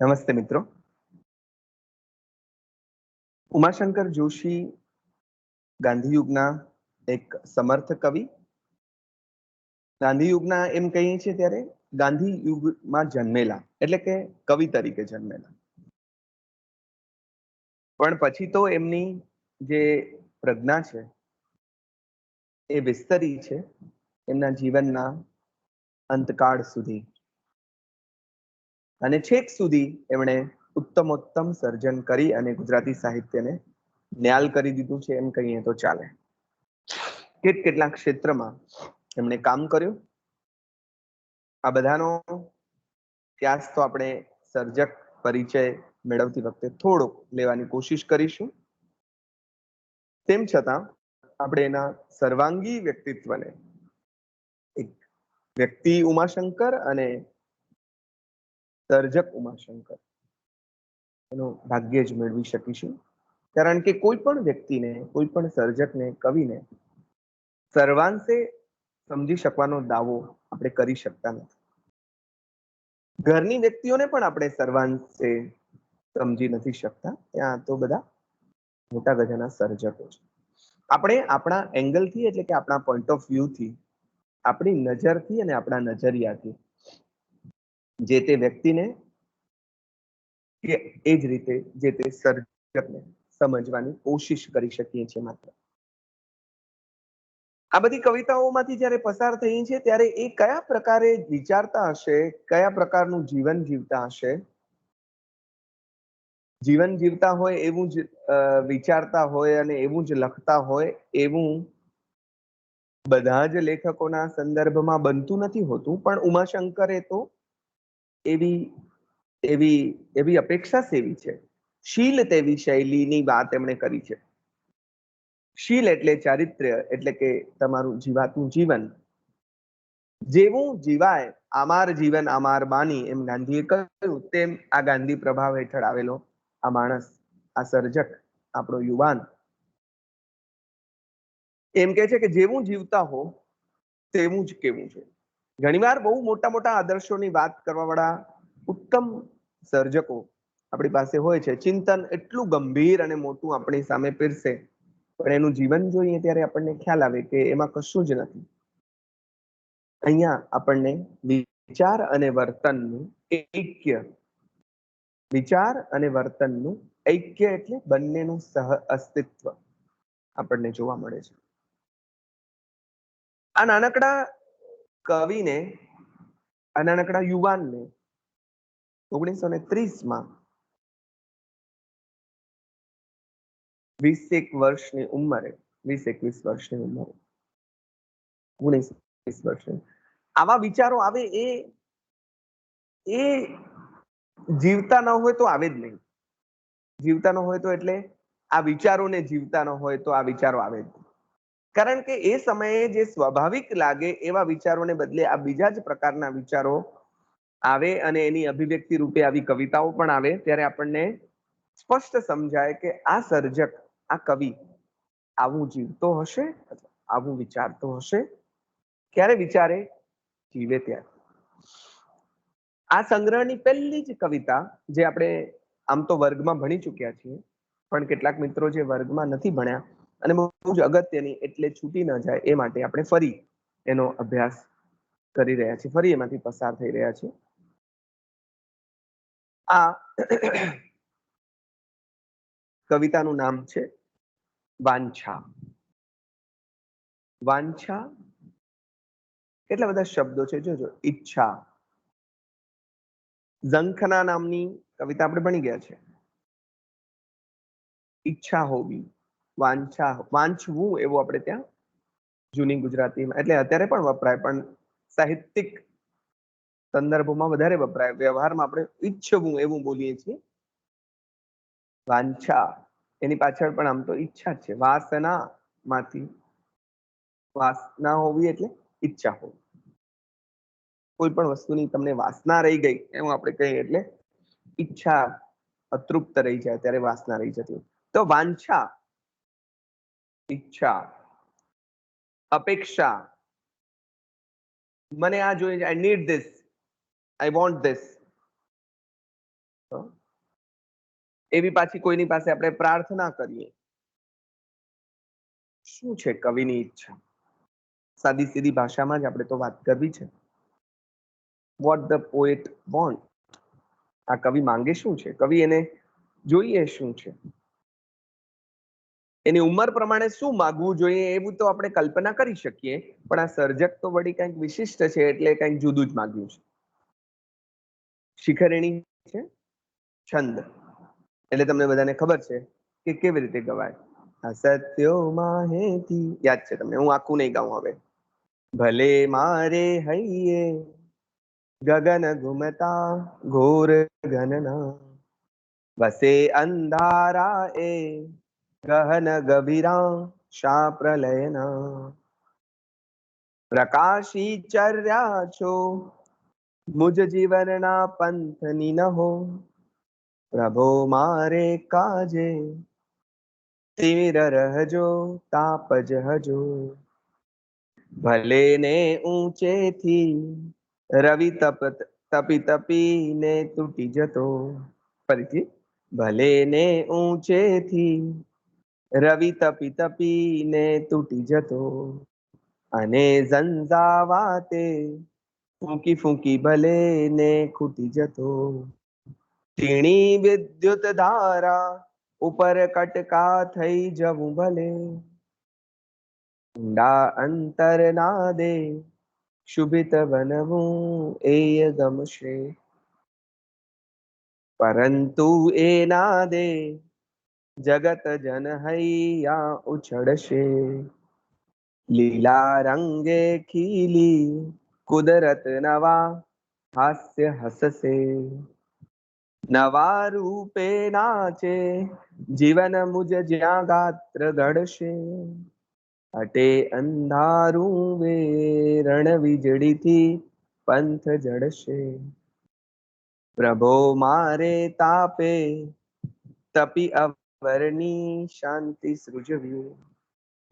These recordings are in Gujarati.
નમસ્તે મિત્રો. ઉમાશંકર જોશી ગાંધી યુગના એક સમર્થ કવિ. ગાંધી યુગના એમ કહીએ છીએ ત્યારે ગાંધી યુગમાં જન્મેલા એટલે કે કવિ તરીકે જન્મેલા. પણ પછી તો એમની જે પ્રજ્ઞા છે એ વિસ્તરી છે એમના જીવનના અંતકાળ સુધી, અને છેક સુધી એમણે ઉત્તમોત્તમ સર્જન કરી અને ગુજરાતી સાહિત્યને ન્યાલ કરી દીધું છે એમ કહીએ તો ચાલે. કેટલાક ક્ષેત્રમાં એમણે કામ કર્યું. આ બધાનો ત્યાસ તો આપણે સર્જક પરિચય મેળવતી વખતે થોડોક લેવાની કોશિશ કરીશું. તેમ છતાં આપણે એના સર્વાંગી વ્યક્તિત્વને, એક વ્યક્તિ ઉમાશંકર અને સર્જક ઉમાશંકર, એનું ભાગ્ય જ મેળવી શકીશું. કારણ કે કોઈ પણ વ્યક્તિને, કોઈ પણ સર્જકને, કવિને સર્વાંશે સમજી શકવાનો દાવો આપણે કરી શકતા નથી. ઘરની વ્યક્તિઓને પણ આપણે સર્વાંશે સમજી નથી શકતા. ત્યાં તો બધા મોટા ગજાના સર્જકો છે. આપણે આપણા એંગલથી એટલે કે આપણા પોઈન્ટ ઓફ વ્યૂથી, આપણી નજરથી અને આપણા નજરિયાથી જે તે વ્યક્તિને કે એ જ રીતે જે તે સર્જકને સમજવાની કોશિશ કરી શકીએ છીએ. માત્ર આ બધી કવિતાઓમાંથી જ્યારે પસાર થઈ છે ત્યારે એ કયા પ્રકારે વિચારતા હશે, કયા પ્રકારનું જીવન જીવતા હશે. જીવન જીવતા હોય એવું જ વિચારતા હોય અને એવું જ લખતા હોય એવું બધા જ લેખકોના સંદર્ભમાં બનતું નથી હોતું. પણ ઉમાશંકરે તો એવી એવી એવી અપેક્ષા સેવી છે. શીલ તેવી શૈલીની વાત એમણે કરી છે. શીલ એટલે ચારિત્ર્ય, એટલે કે તમારું જીવાતું જીવન. જેવું જીવાય આમાર જીવન આમાર બાની, એમ ગાંધીએ કહ્યું તેમ આ ગાંધી પ્રભાવ હેઠળ આવેલો આ માણસ, આ સર્જક, આપણો યુવાન એમ કે છે કે જેવું જીવતા હો તેવું જ કેવું છે. ઘણીવાર બહુ મોટા મોટા આદર્શોની વાત કરવા વાળા ઉત્તમ સર્જકો આપણી પાસે હોય છે. ચિંતન એટલું ગંભીર અને મોટું આપણી સામે પીરસે, પણ એનું જીવન જોઈએ ત્યારે આપણને ખ્યાલ આવે કે એમાં કશું જ નથી. અહીંયા આપણને વિચાર અને વર્તનનું ઐક્ય, વિચાર અને વર્તનનું ઐક્ય એટલે બંનેનું સહ અસ્તિત્વ આપણને જોવા મળે છે. આ નાનકડા કવિને, આ નાનકડા યુવાનને 1930માં 20-21 વર્ષની ઉંમરે, 20-21 વર્ષની ઉંમરે, 19-20 વર્ષની આવા વિચારો આવે એ જીવતા ન હોય તો આવે જ નહીં. જીવતા ન હોય તો એટલે આ વિચારોને જીવતા ન હોય તો આ વિચારો આવે જ નહીં. કારણ કે એ સમયે જે સ્વાભાવિક લાગે એવા વિચારોને બદલે આ બીજા જ પ્રકારના વિચારો આવે અને એની અભિવ્યક્તિ રૂપે આવી કવિતાઓ પણ આવે, ત્યારે આપણને સ્પષ્ટ સમજાય કે આ સર્જક, આ કવિ આવું જીવતો હશે, આવું વિચારતો હશે. ક્યારે વિચારે? જીવે ત્યારે. આ સંગ્રહની પહેલી જ કવિતા, જે આપણે આમ તો વર્ગમાં ભણી ચૂક્યા છીએ, પણ કેટલાક મિત્રો જે વર્ગમાં નથી ભણ્યા અને બહુ જ અગત્યની એટલે છૂટી ન જાય એ માટે આપણે ફરી એનો અભ્યાસ કરી રહ્યા છીએ, ફરી એમાંથી પસાર થઈ રહ્યા છીએ. આ કવિતાનું નામ છે વાંછા. વાંછા કેટલા બધા શબ્દો છે જોજો. ઈચ્છા, ઝંખના નામની કવિતા આપણે ભણી ગયા છે. ઈચ્છા હોવી, વાંછા, વાંચવું એવું આપણે ત્યાં જૂની ગુજરાતીમાં, એટલે અત્યારે પણ વપરાય, પણ સાહિત્યિક સંદર્ભોમાં વધારે વપરાય. વ્યવહારમાં આપણે ઈચ્છવું એવું બોલીએ છીએ. વાંછા એની પાછળ પણ આમ તો ઈચ્છા છે. વાસના માંથી વાસના હોવી એટલે ઈચ્છા હોવી. કોઈ પણ વસ્તુની તમને વાસના રહી ગઈ એમ આપણે કહીએ એટલે ઈચ્છા અતૃપ્ત રહી જાય ત્યારે વાસના રહી જતી. તો વાંછા, ઈચ્છા, અપેક્ષા, મને આ જોઈએ, I need this, I want this. એવી પાછી કોઈની પાસે આપણે પ્રાર્થના કરીએ. શું છે કવિની ઈચ્છા? સાદી સીધી ભાષામાં જ આપણે તો વાત કરવી છે. Vote the poet want. આ કવિ માંગે શું છે? કવિ એને જોઈએ શું છે? એની ઉંમર પ્રમાણે શું માગવું જોઈએ એવું તો આપણે કલ્પના કરી શકીએ, પણ આ સર્જક તો વળી કંઈક વિશિષ્ટ છે એટલે કંઈક જુદું જ માગ્યું છે. શિખરિણી છે છંદ, એટલે તમને બધાને ખબર છે કે કેવી રીતે ગવાય. અસત્યો માહેતી યાદ છે તમને, હું આખું નહીં ગાઉં હવે. ભલે મારે હૈયે ગગન ઘુમતા ઘોર ઘનના, વસે અંધારા એ ગહન ગભીરા શા પ્રલયના, પ્રકાશી ચર્યા છો મુજ જીવનના પંથની ન હો, પ્રભો મારે કાજે તીર રહજો તાપજ હજો, ભલે ને ઊંચેથી રવિ તપી તપીને તૂટી જતો. ફરીથી. ભલે ને ઊંચેથી રવિ તપી તપીને તૂટી જતો, અને ઝંઝાવાતે ફૂંકી ફૂંકી ભલે ને ખૂટી જતો, તીણી વિદ્યુત ધારા ઉપર કટકા થઈ જવું ભલે, ઊંડા અંતર ના દે શુભિત બનવું એય ગમશે, પરંતુ એ ના દે જગત જન હૈયા ઉછળશે, લીલા રંગે ખીલી કુદરત નવા હાસ્ય હસશે, નવા રૂપે નાચે જીવન મુજ જ્યાં ગાત્ર ઘડશે, અટે અંધારું વેરણ વીજળીથી પંથ જડશે, પ્રભો મારે તાપે તપી અવરની શાંતિ સૃજવી,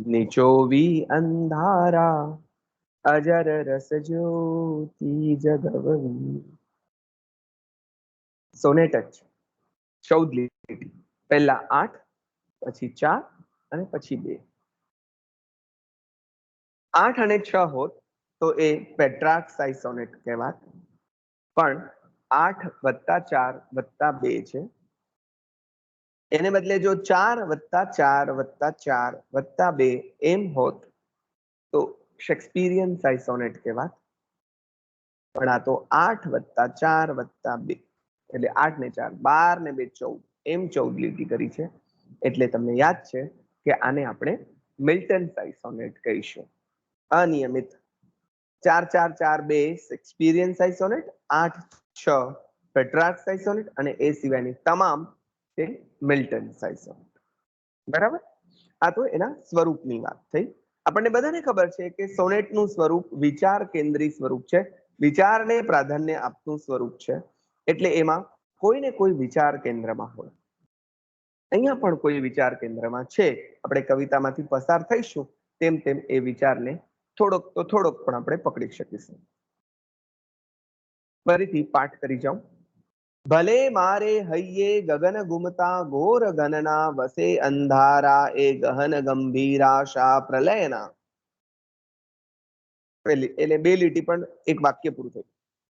નીચોવી અંધારા અજર રસ જ્યોતિ જગવવી. સોનેટ જ 14 લીટી, પહેલા 8, પછી 4 અને પછી 2. 8 અને 6 હોત તો એ પેટ્રાર્ક સાઇઝ સોનેટ કહેવાત, પણ 8 + 4 + 2 છે. એને બદલે જો 4 + 4 + 4 + 2 એમ હોત તો શેક્સપિયરિયન સાઇઝ સોનેટ કહેવાત, પણ આ તો 8 + 4 + 2 એટલે 8 ને 4 12 ને 2 14 એમ 14 લીટી કરી છે. એટલે તમને યાદ છે કે આને આપણે મિલ્ટન સાઇઝ સોનેટ કહીશું. અનિયમિત 4 4 4 2 શેક્સપિયરિયન સાઇઝ સોનેટ, 8 6 પેટ્રાર્ક સાઇઝ સોનેટ, અને એ સિવાયની તમામ તે મિલ્ટન સાઇઝ સોનેટ. બરાબર? આ તો એના સ્વરૂપની વાત થઈ. આપણને બધાને ખબર છે કે સોનેટનું સ્વરૂપ વિચાર કેન્દ્રી સ્વરૂપ છે, વિચારને પ્રાધાન્ય આપતું સ્વરૂપ છે, એટલે એમાં કોઈને કોઈ વિચાર કેન્દ્રમાં હોય. અહીંયા પણ કોઈ વિચાર કેન્દ્રમાં છે. આપણે કવિતામાંથી પસાર થઈશું તેમ તેમ એ વિચારને થોડોક પણ આપણે પકડી શકીશું. ફરીથી પાઠ કરી જાઉં. ભલે મારે હૈયે ગગન ગુમતા ઘોર ઘનના, વસે અંધારા એ ગહન ગંભીરા શા પ્રલયના. એટલે 2 લીટી પણ એક વાક્ય પૂરું થયું.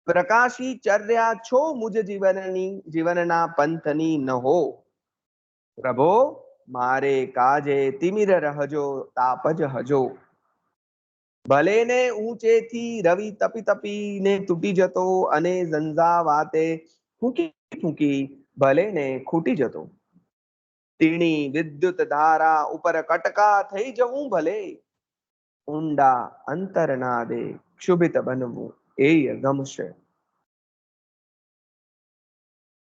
પ્રકાશી ચર્યા છો મુજ જીવનના પંથની ન હો, પ્રભો મારે કાજે તિમિર રહજો તાપજ હજો, ભલે ને ઊંચેથી રવિ તપી તપીને તૂટી જતો, અને ઝંઝાવાતે ફૂંકી ફૂંકી ભલે ને ખૂટી જતો, તીણી વિદ્યુત ધારા ઉપર કટકા થઈ જવું ભલે, ઊંડા અંતર ના દે ક્ષુભિત બનવું એય ગમશે,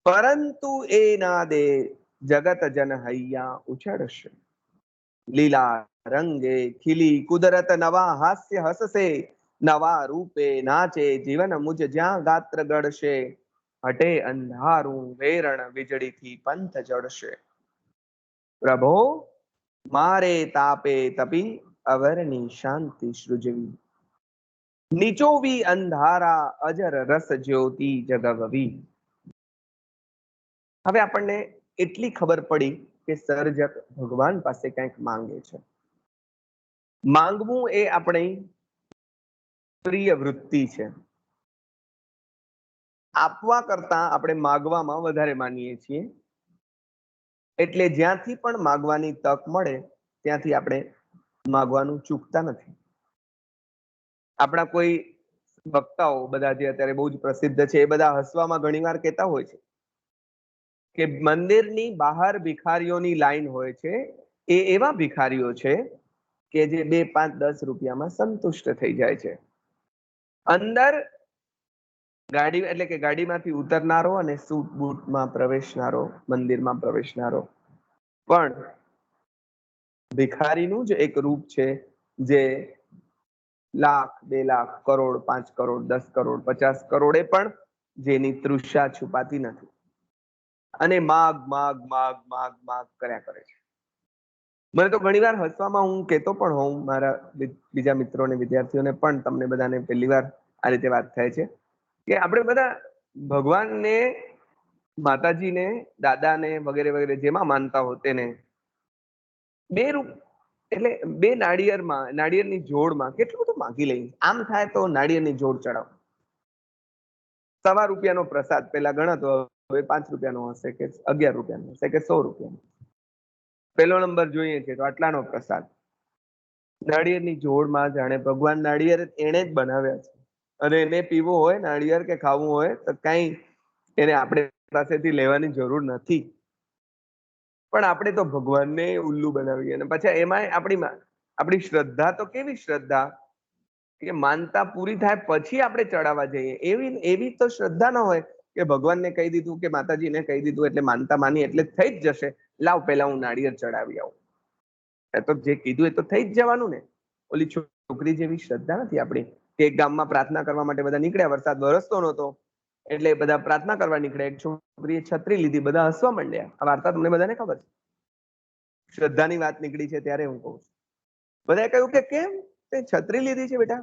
પરંતુ એ ના દે જગત જન હૈયા ઉછળશે, લીલા રંગે ખીલી કુદરત નવા હાસ્ય હસશે, નવા રૂપે નાચે જીવન મુજ જ્યાં ગાત્ર ગળશે, હટે અંધારું વેરણ વીજળીથી પંથ જડશે, પ્રભો મારે તાપે તપી અવરની શાંતિ સૃજવી, નીચોવી અંધારા અજર રસ જ્યોતિ જગવવી. હવે આપણને એટલી ખબર પડી કે સર્જક ભગવાન પાસે કંઈક માંગે છે. માંગવું એ આપણી પ્રિય વૃત્તિ છે. આપવા કરતા આપણે માગવામાં વધારે માનીએ છીએ. એટલે જ્યાંથી પણ માગવાની તક મળે ત્યાંથી આપણે માગવાનું ચૂકતા નથી. આપણા કોઈ વક્તાઓ બધા જે અત્યારે બહુ જ પ્રસિદ્ધ છે એ બધા હસવામાં ઘણીવાર કહેતા હોય છે કે મંદિરની બહાર ભિખારીઓની લાઈન હોય છે, એ એવા ભિખારીઓ છે કે જે 2, 5, 10 રૂપિયામાં સંતુષ્ટ થઈ જાય છે. અંદર ગાડી એટલે કે ગાડીમાંથી ઉતરનારો અને સૂટ બૂટમાં પ્રવેશનારો, મંદિરમાં પ્રવેશનારો પણ ભિખારીનું જ એક રૂપ છે જે લાખ, 2 લાખ, કરોડ, 5 કરોડ, 10 કરોડ, 50 કરોડે પણ જેની તૃષા છુપાતી નથી અને માગ માગ માગ માગ માગ કર્યા કરે છે. મને તો ઘણીવાર હસવામાં હું કહેતો પણ હોઉં મારા બીજા મિત્રોને, વિદ્યાર્થીઓને પણ, તમને બધાને પહેલી વાર આ રીતે વાત થાય છે કે આપણે બધા ભગવાનને, માતાજીને, દાદાને વગેરે વગેરે જેમાં માનતા હો તેને બે રૂપ એટલે 2 નાળિયેરની જોડમાં કેટલું બધું માંગી લઈએ. આમ થાય તો નાળિયેરની જોડ ચડાવો. 1.25 રૂપિયાનો પ્રસાદ પેલા ગણતો, હવે 5 રૂપિયાનો હશે કે 11 રૂપિયાનો હશે કે 100 રૂપિયાનો. પહેલો નંબર જોઈએ છે તો આટલાનો પ્રસાદ. નાળિયેરની જોડમાં જાણે ભગવાન નાળિયેર એને જ બનાવ્યા છે અને એને પીવું હોય નાળિયેર કે ખાવું હોય તો કઈ એને આપણે પાસેથી લેવાની જરૂર નથી. પણ આપણે તો ભગવાનને ઉલ્લુ બનાવીએ અને પછી એમાંય આપણી શ્રદ્ધા તો કેવી શ્રદ્ધા કે માનતા પૂરી થાય પછી આપણે ચડાવવા જઈએ. એવી તો શ્રદ્ધા ન હોય કે ભગવાનને કહી દીધું કે માતાજીને કહી દીધું એટલે માનતા માની એટલે થઈ જ જશે, લાવ પહેલા હું નાળિયેર ચડાવી આવું. એ તો જે કીધું એ તો થઈ જ જવાનું ને. ઓલી છોકરી જેવી શ્રદ્ધા નથી આપણી કે એક ગામમાં પ્રાર્થના કરવા માટે બધા નીકળ્યા, વરસાદ વરસતો નહોતો એટલે બધા પ્રાર્થના કરવા નીકળ્યા. એક છોકરીએ છત્રી લીધી, બધા હસવા માંડ્યા. આ વાર્તા તમને બધાને ખબર છે. શ્રદ્ધાની વાત નીકળી છે ત્યારે હું કહું છું. બધાએ કહ્યું કે કેમ તે છત્રી લીધી છે બેટા?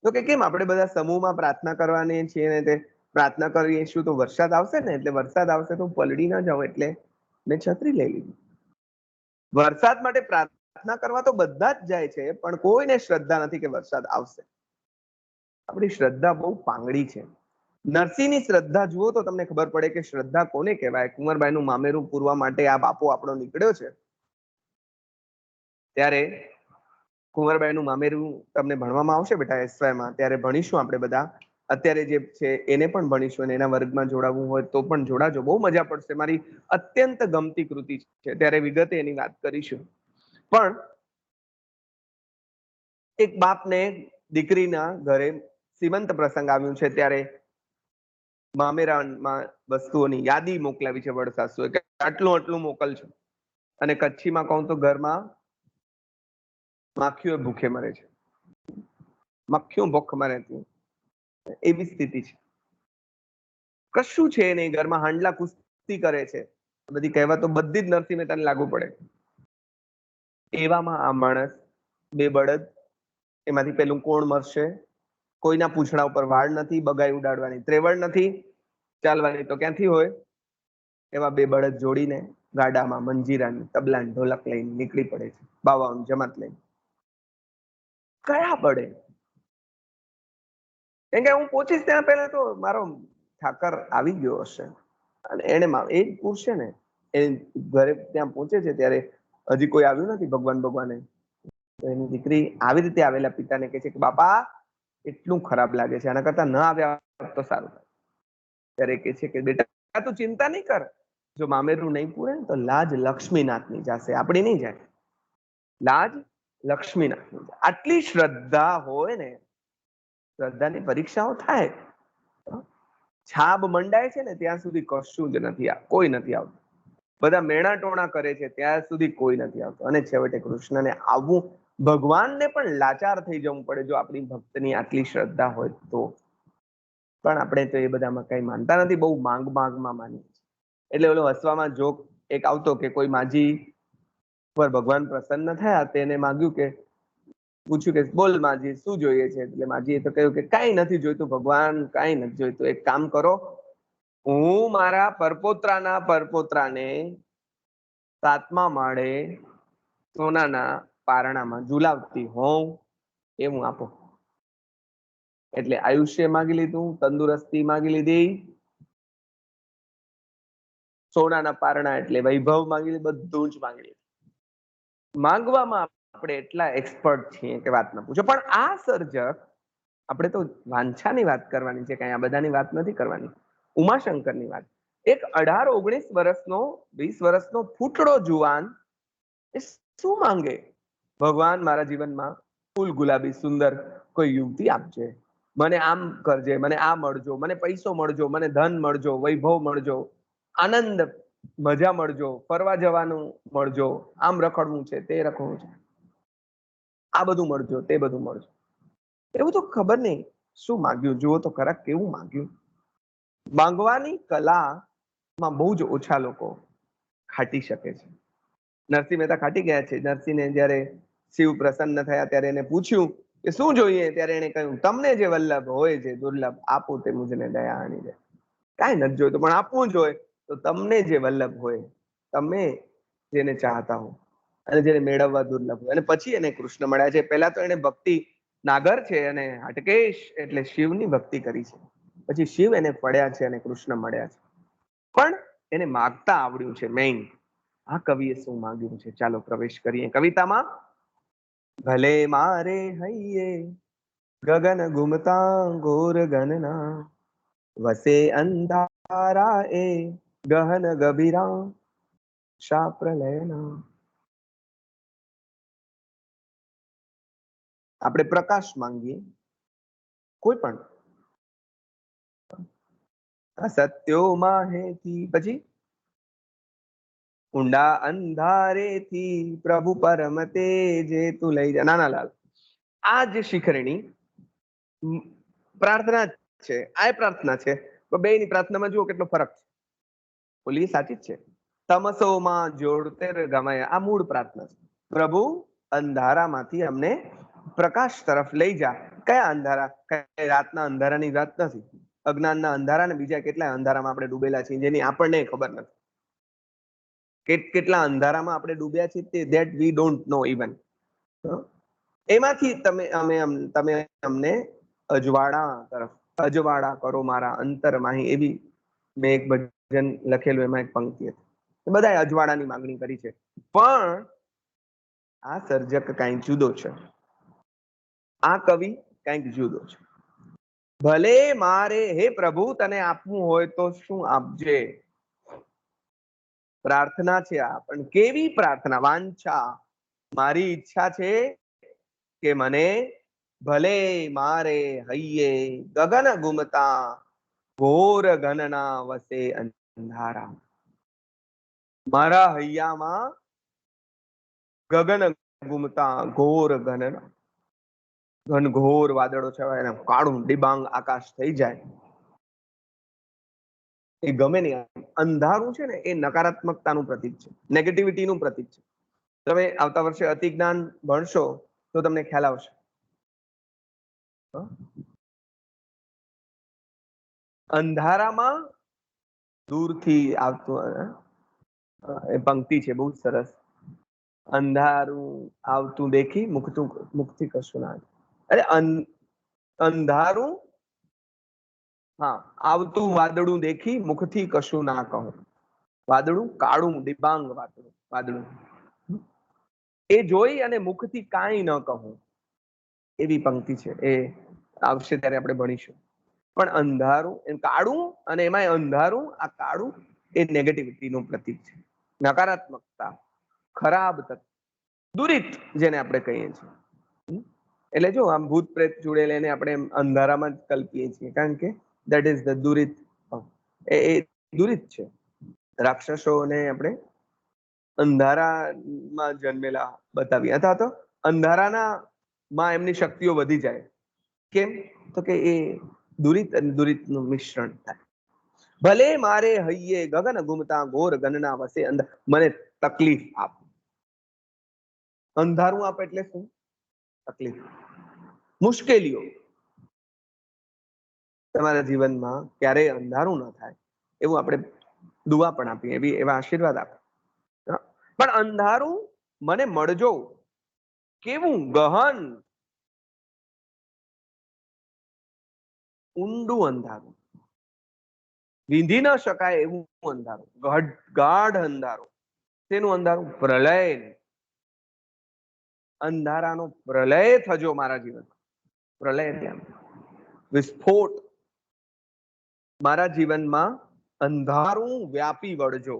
તો કે કેમ આપણે બધા સમૂહમાં પ્રાર્થના કરવાની છીએ ને તે પ્રાર્થના કરીશું તો વરસાદ આવશે ને, એટલે વરસાદ આવશે તો પલળી ના જાવ એટલે મેં છત્રી લઈ લીધી. વરસાદ માટે પ્રાર્થના કરવા તો બધા જ જાય છે પણ કોઈને શ્રદ્ધા નથી કે વરસાદ આવશે. આપણી શ્રદ્ધા બહુ પાંગડી છે. નરસિંહની શ્રદ્ધા જુઓ તો તમને ખબર પડે કે શ્રદ્ધા કોને કહેવાય. કુંવરબાઈનું મામેરું પૂરવા માટે આ બાપો આપણો નીકળ્યો છે ત્યારે કુંવરબાઈનું મામેરું તમને ભણવામાં આવશે બેટા એસવાયમાં, ત્યારે ભણીશું આપણે બધા. અત્યારે જે છે એને પણ ભણીશું અને એના વર્ગમાં જોડાવવું હોય તો પણ જોડાજો, બહુ મજા પડશે. મારી અત્યંત ગમતી કૃતિ છે, ત્યારે વિગતે એની વાત કરીશું. પણ એક બાપને દીકરીના ઘરે સીમંત પ્રસંગ આવ્યું છે ત્યારે મામેરામાં વસ્તુઓની યાદી મોકલાવી છે વડસાસુએ કે આટલું આટલું મોકલજો. અને કચ્છીમાં કહું તો ઘરમાં માખીઓ ભૂખે મરે છે, મક્ખીઓ ભૂખમાં રહેતી એવી સ્થિતિ છે. કશું છે નહીં ઘરમાં, હાંડલા કુસ્તી કરે છે. બધી કહેવાતો બધી જ નરસિંહ મહેતાને લાગુ પડે. એવામાં આ માણસ 2 બળદ, એમાંથી પેલું કોણ મરશે? કોઈના પૂંછડા ઉપર વાળ નથી, બગાઈ ઉડાડવાની ત્રેવડ નથી, ચાલવાની તો ક્યાંથી હોય? એવા 2 બળદ જોડીને ગાડામાં મંજીરાની, તબલાની, ઢોલક લઈને નીકળી પડે છે, બાવાઓની જમાત લઈને. કયા બળે? કેમ કે હું પહોંચીશ ત્યાં પહેલા તો મારો ઠાકર આવી ગયો હશે અને એને એ જ પૂછશે ને. એ ઘરે ત્યાં પહોંચે છે ત્યારે હજી કોઈ આવ્યું નથી ભગવાને. તો એની દીકરી આવી રીતે આવેલા પિતાને કહે છે કે બાપા એટલું ખરાબ લાગે છે, આના કરતા ન આવ્યા તો સારું. ત્યારે કહે છે કે બેટા તું ચિંતા નહીં કર, જો મામેરું નહીં પૂરે તો લાજ લક્ષ્મીનાથની જશે, આપણી નહીં જાય. લાજ લક્ષ્મીનાથની જાય. આટલી શ્રદ્ધા હોય ને, શ્રદ્ધાની પરીક્ષાઓ થાય. છાબ મંડાય છે ને ત્યાં સુધી કશું જ નથી, કોઈ નથી આવતું. બધા મેણા ટોણા કરે છે ત્યાં સુધી કોઈ નથી આવતું. અને છેવટે કૃષ્ણને આવવું, ભગવાનને પણ લાચાર થઈ જવું પડે જો આપણી ભક્તની આટલી શ્રદ્ધા હોય તો. પણ આપણે તો એ બધામાં કઈ માનતા નથી, બહુ માંગમાં માનીએ છીએ. એટલે ઓલો હસવામાં જોક એક આવતો કે કોઈ માજી પર ભગવાન પ્રસન્ન થયા, તેને માંગ્યું કે પૂછ્યું કે બોલ માજી શું જોઈએ છે? એટલે માજીએ તો કહ્યું કે કાંઈ નથી જોઈતું ભગવાન, કાંઈ નથી જોઈતું. એક કામ કરો, હું મારા પરપોતરાના પરપોતરાને 7મા માળે સોનાના પારણામાં ઝુલાવતી હોઉં એ હું આપો. એટલે આયુષ્ય માગી લીધું, તંદુરસ્તી માગી લીધી, સોનાના પારણા એટલે વૈભવ માગી લીધું, બધું જ માગી લીધું. માંગવામાં આપણે એટલા એક્સપર્ટ છીએ કે વાત ન પૂછો. પણ આ સર્જક, આપણે તો વાંછાની વાત કરવાની છે, કઈ આ બધાની વાત નથી કરવાની, ઉમાશંકરની વાત. એક 18-19 વર્ષનો 20 વર્ષનો ફૂટડો જુવાન એ શું માંગે? ભગવાન મારા જીવનમાં ફૂલ ગુલાબી સુંદર કોઈ યુવતી આપજે, મને આમ કરજે, મને આ મળજો, મને પૈસો મળજો, મને ધન મળજો, વૈભવ મળજો, આનંદ મજા મળજો, ફરવા જવાનું મળજો, આમ રખડવું છે, તે રખડવું છે, આ બધું મળજો, તે બધું મળજો. એવું તો ખબર નહીં શું માગ્યું. જુઓ તો ખરા કેવું માગ્યું. માંગવાની કલામાં બહુ જ ઓછા લોકો ખાટી શકે છે. નરસિંહ મહેતા ખાટી ગયા છે. નરસિંહને જ્યારે શિવ પ્રસન્ન થયા ત્યારે એને પૂછ્યું કે શું જોઈએ, ત્યારે એને કહ્યું તમને જે વલ્લભ હોય છે દુર્લભ આપો તે મુજને દયા આણી દે. કાંઈ નથી જોઈતું પણ આપવું જ હોય તો તમને જે વલ્લભ હોય, તમે જેને ચાહતા હો અને જેને મેળવવા દુર્લભ હોય. અને પછી એને કૃષ્ણ મળ્યા છે. પહેલા તો એને ભક્તિ નાગર છે અને હાટકેશ એટલે શિવની ભક્તિ કરી છે. પછી શિવ એને પડ્યા છે અને કૃષ્ણ મળ્યા છે. પણ એને માગતા આવડ્યું છે મેઇન. આ કવિએ શું માંગ્યું છે ચાલો પ્રવેશ કરીએ કવિતામાં. ભલે મારે હૈયે ગગન ગુમતા ઘોર ગણના, વસે અંધારા એ ગહન ગભીરા શા પ્રલયના. આપણે પ્રકાશ માંગીએ કોઈ પણ સત્યોમાં હેથી, પછી ઊંડા અંધારેથી પ્રભુ પરમ તેજે તું લઈ જા. નાનાલાલ, આ જે શિખરણી પ્રાર્થના છે, આ પ્રાર્થના છે, તો બેની પ્રાર્થનામાં જુઓ કેટલો ફરક છે. ઓલી સાચી જ છે, તમસોમાં જોડતેર ગમાય, આ મૂળ પ્રાર્થના છે. પ્રભુ અંધારામાંથી અમને પ્રકાશ તરફ લઈ જા. કયા અંધારા? કઈ રાતના અંધારાની વાત નથી. અજ્ઞાનના અંધારા ને બીજા કેટલા અંધારામાં આપણે ડૂબેલા છીએ જેની આપણને ખબર નથી. કેટલા અંધારામાં આપણે ડૂબ્યા છીએ that we don't know even. એમાંથી તમે અમને અજવાળા તરફ, અજવાળા કરો મારા અંતરમાહી, એવી મેં એક ભજન લખેલું, એમાં એક પંક્તિ હતી. બધાએ અજવાળાની માંગણી કરી છે. પણ આ સર્જક કાંઈક જુદો છે. આ કવિ કાંઈક જુદો છે. ભલે મારે હે પ્રભુ તને આપવું હોય તો શું આપજે. પ્રાર્થના છે આ, પણ કેવી પ્રાર્થના? વાંછા, મારી ઈચ્છા છે કે મને ભલે મારે હૈયે ગગન ગુમતા ઘોર ગણના વસે અંધારા. મારા હૈયામાં ગગન ગુમતા ઘોર ગણના, ઘનઘોર વાદળો છવાય ને કાળું ડિબાંગ આકાશ થઈ જાય, એ ગમે નહીં. અંધારું છે ને એ નકારાત્મકતાનું પ્રતીક છે, નેગેટિવિટીનું પ્રતીક છે. તમે આવતા વર્ષે અતિ જ્ઞાન ભણશો તો તમને ખ્યાલ આવશે. અંધારામાં દૂરથી આવતું, એ પંક્તિ છે બહુ સરસ. અંધારું આવતું દેખી મુખથી કશું ના. અરે અંધારું, હા, આવતું વાદળું દેખી મુખથી કશું ના કહું. વાદળું કાળું ડિબાંગ વાદળું, એ જોઈ અને મુખથી કાંઈ ન કહું, એવી પંક્તિ છે. એ આવશે ત્યારે આપણે ભણીશું. પણ અંધારું એમ કાળું, અને એમાં અંધારું, આ કાળું એ નેગેટિવિટીનું પ્રતીક છે, નકારાત્મકતા, ખરાબ તત્વ, દુરિત જેને આપણે કહીએ છીએ. એટલે જો આમ ભૂત પ્રેત જોડે લઈને આપણે અંધારામાં જ કલ્પીએ છીએ, કારણ કે દેટ ઇઝ ધ દુરિત. એ દુરિત છે. રાક્ષસોને આપણે અંધારામાં જન્મેલા બતાવીએ, અથવા તો અંધારાના માં એમની શક્તિઓ વધી જાય. કેમ? તો કે એ દુરિત અને દુરિતનું મિશ્રણ થાય. ભલે મારે હૈયે ગગન ગુમતા ઘોર ગણના વસે અંદર, મને તકલીફ આપ. અંધારું આપે એટલે શું? તકલીફ, મુશ્કેલીઓ. તમારા જીવનમાં ક્યારેય અંધારું ન થાય એવું આપણે દુઆ પણ આપીએ, એવા આશીર્વાદ આપે. પણ અંધારું મને મળજો કેવું ગહન, ઊંડું અંધારું, વિંધી ન શકાય એવું અંધારું, ગાઢ અંધારું. તેનું અંધારું? પ્રલય. અંધારાનો પ્રલય થજો મારા જીવનમાં. પ્રલય એટલે વિસ્ફોટ. મારા જીવનમાં અંધારું વ્યાપી વળજો,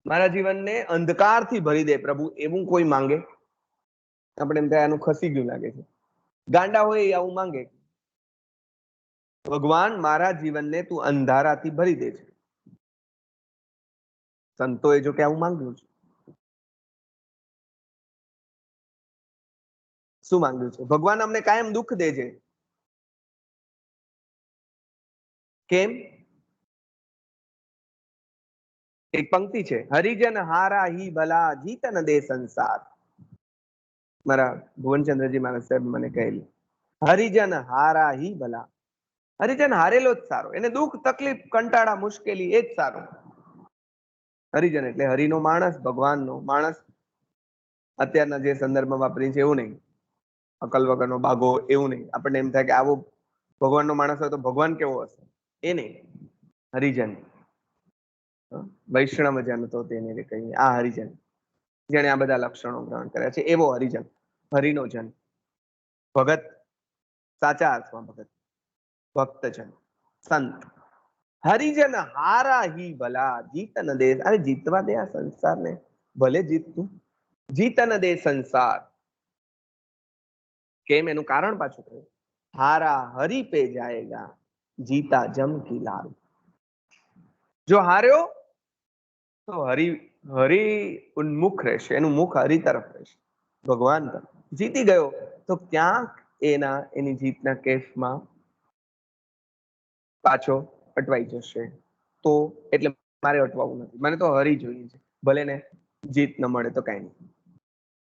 મારા જીવનને અંધકારથી ભરી દે પ્રભુ, એવું કોઈ માંગે? આપણે એમ થાય આનું ખસી ગયું લાગે છે. ગાંડા હોય એ આવું માંગે. ભગવાન મારા જીવનને તું અંધારાથી ભરી દે છે. સંતોએ જો કે આવું માંગ્યું છે. શું માંગ્યું છે? ભગવાન અમને કાયમ દુઃખ દે છે. કેમ? એક પંક્તિ છે, હરિજન હારા હી ભલા જીતન દે સંસાર. મારા ભુવનચંદ્રજી મારા સાહેબ મને કહેલી, હરિજન હારા હી ભલા. હરિજન હારેલો જ સારો, એને દુઃખ તકલીફ કંટાળા મુશ્કેલી એ જ સારું. હરિજન એટલે હરિનો માણસ, ભગવાનનો માણસ. અત્યારના જે સંદર્ભમાં વાપરી છે એવું નહીં, અકલ વગરનો બાગો એવું નહીં. આપણને એમ થાય કે આવો ભગવાનનો માણસ હોય તો ભગવાન કેવો હશે, એ નહીં. હરિજન વૈષ્ણવ જન તો તેને કહીએ, આ હરિજન જેને આ બધા લક્ષણો ગ્રહણ કર્યા છે એવો હરિજન, હરિનો જન, ભગત, સાચા અર્થમાં ભગત, ભક્તજન, સંત. હરિજન હારા હી ભલા જીતન દે. અરે જીતવા દે આ સંસારને, ભલે જીતતું, જીતન દે સંસાર. કેમ? એનું કારણ પાછું કહ્યું, હારા હરી પે જાયેગા જીતા જમ કી લાલ. જો હાર્યો તો હરી ઉન્મુખ રહેશે, એનું મુખ હરી તરફ રહેશે, ભગવાન તરફ. જીતી ગયો તો ક્યાંક એની જીતના કેફમાં પાછો અટવાઈ જશે. તો એટલે મારે અટવાવું નથી, મને તો હરી જોઈએ છે, ભલે ને જીત ન મળે તો કઈ નહીં.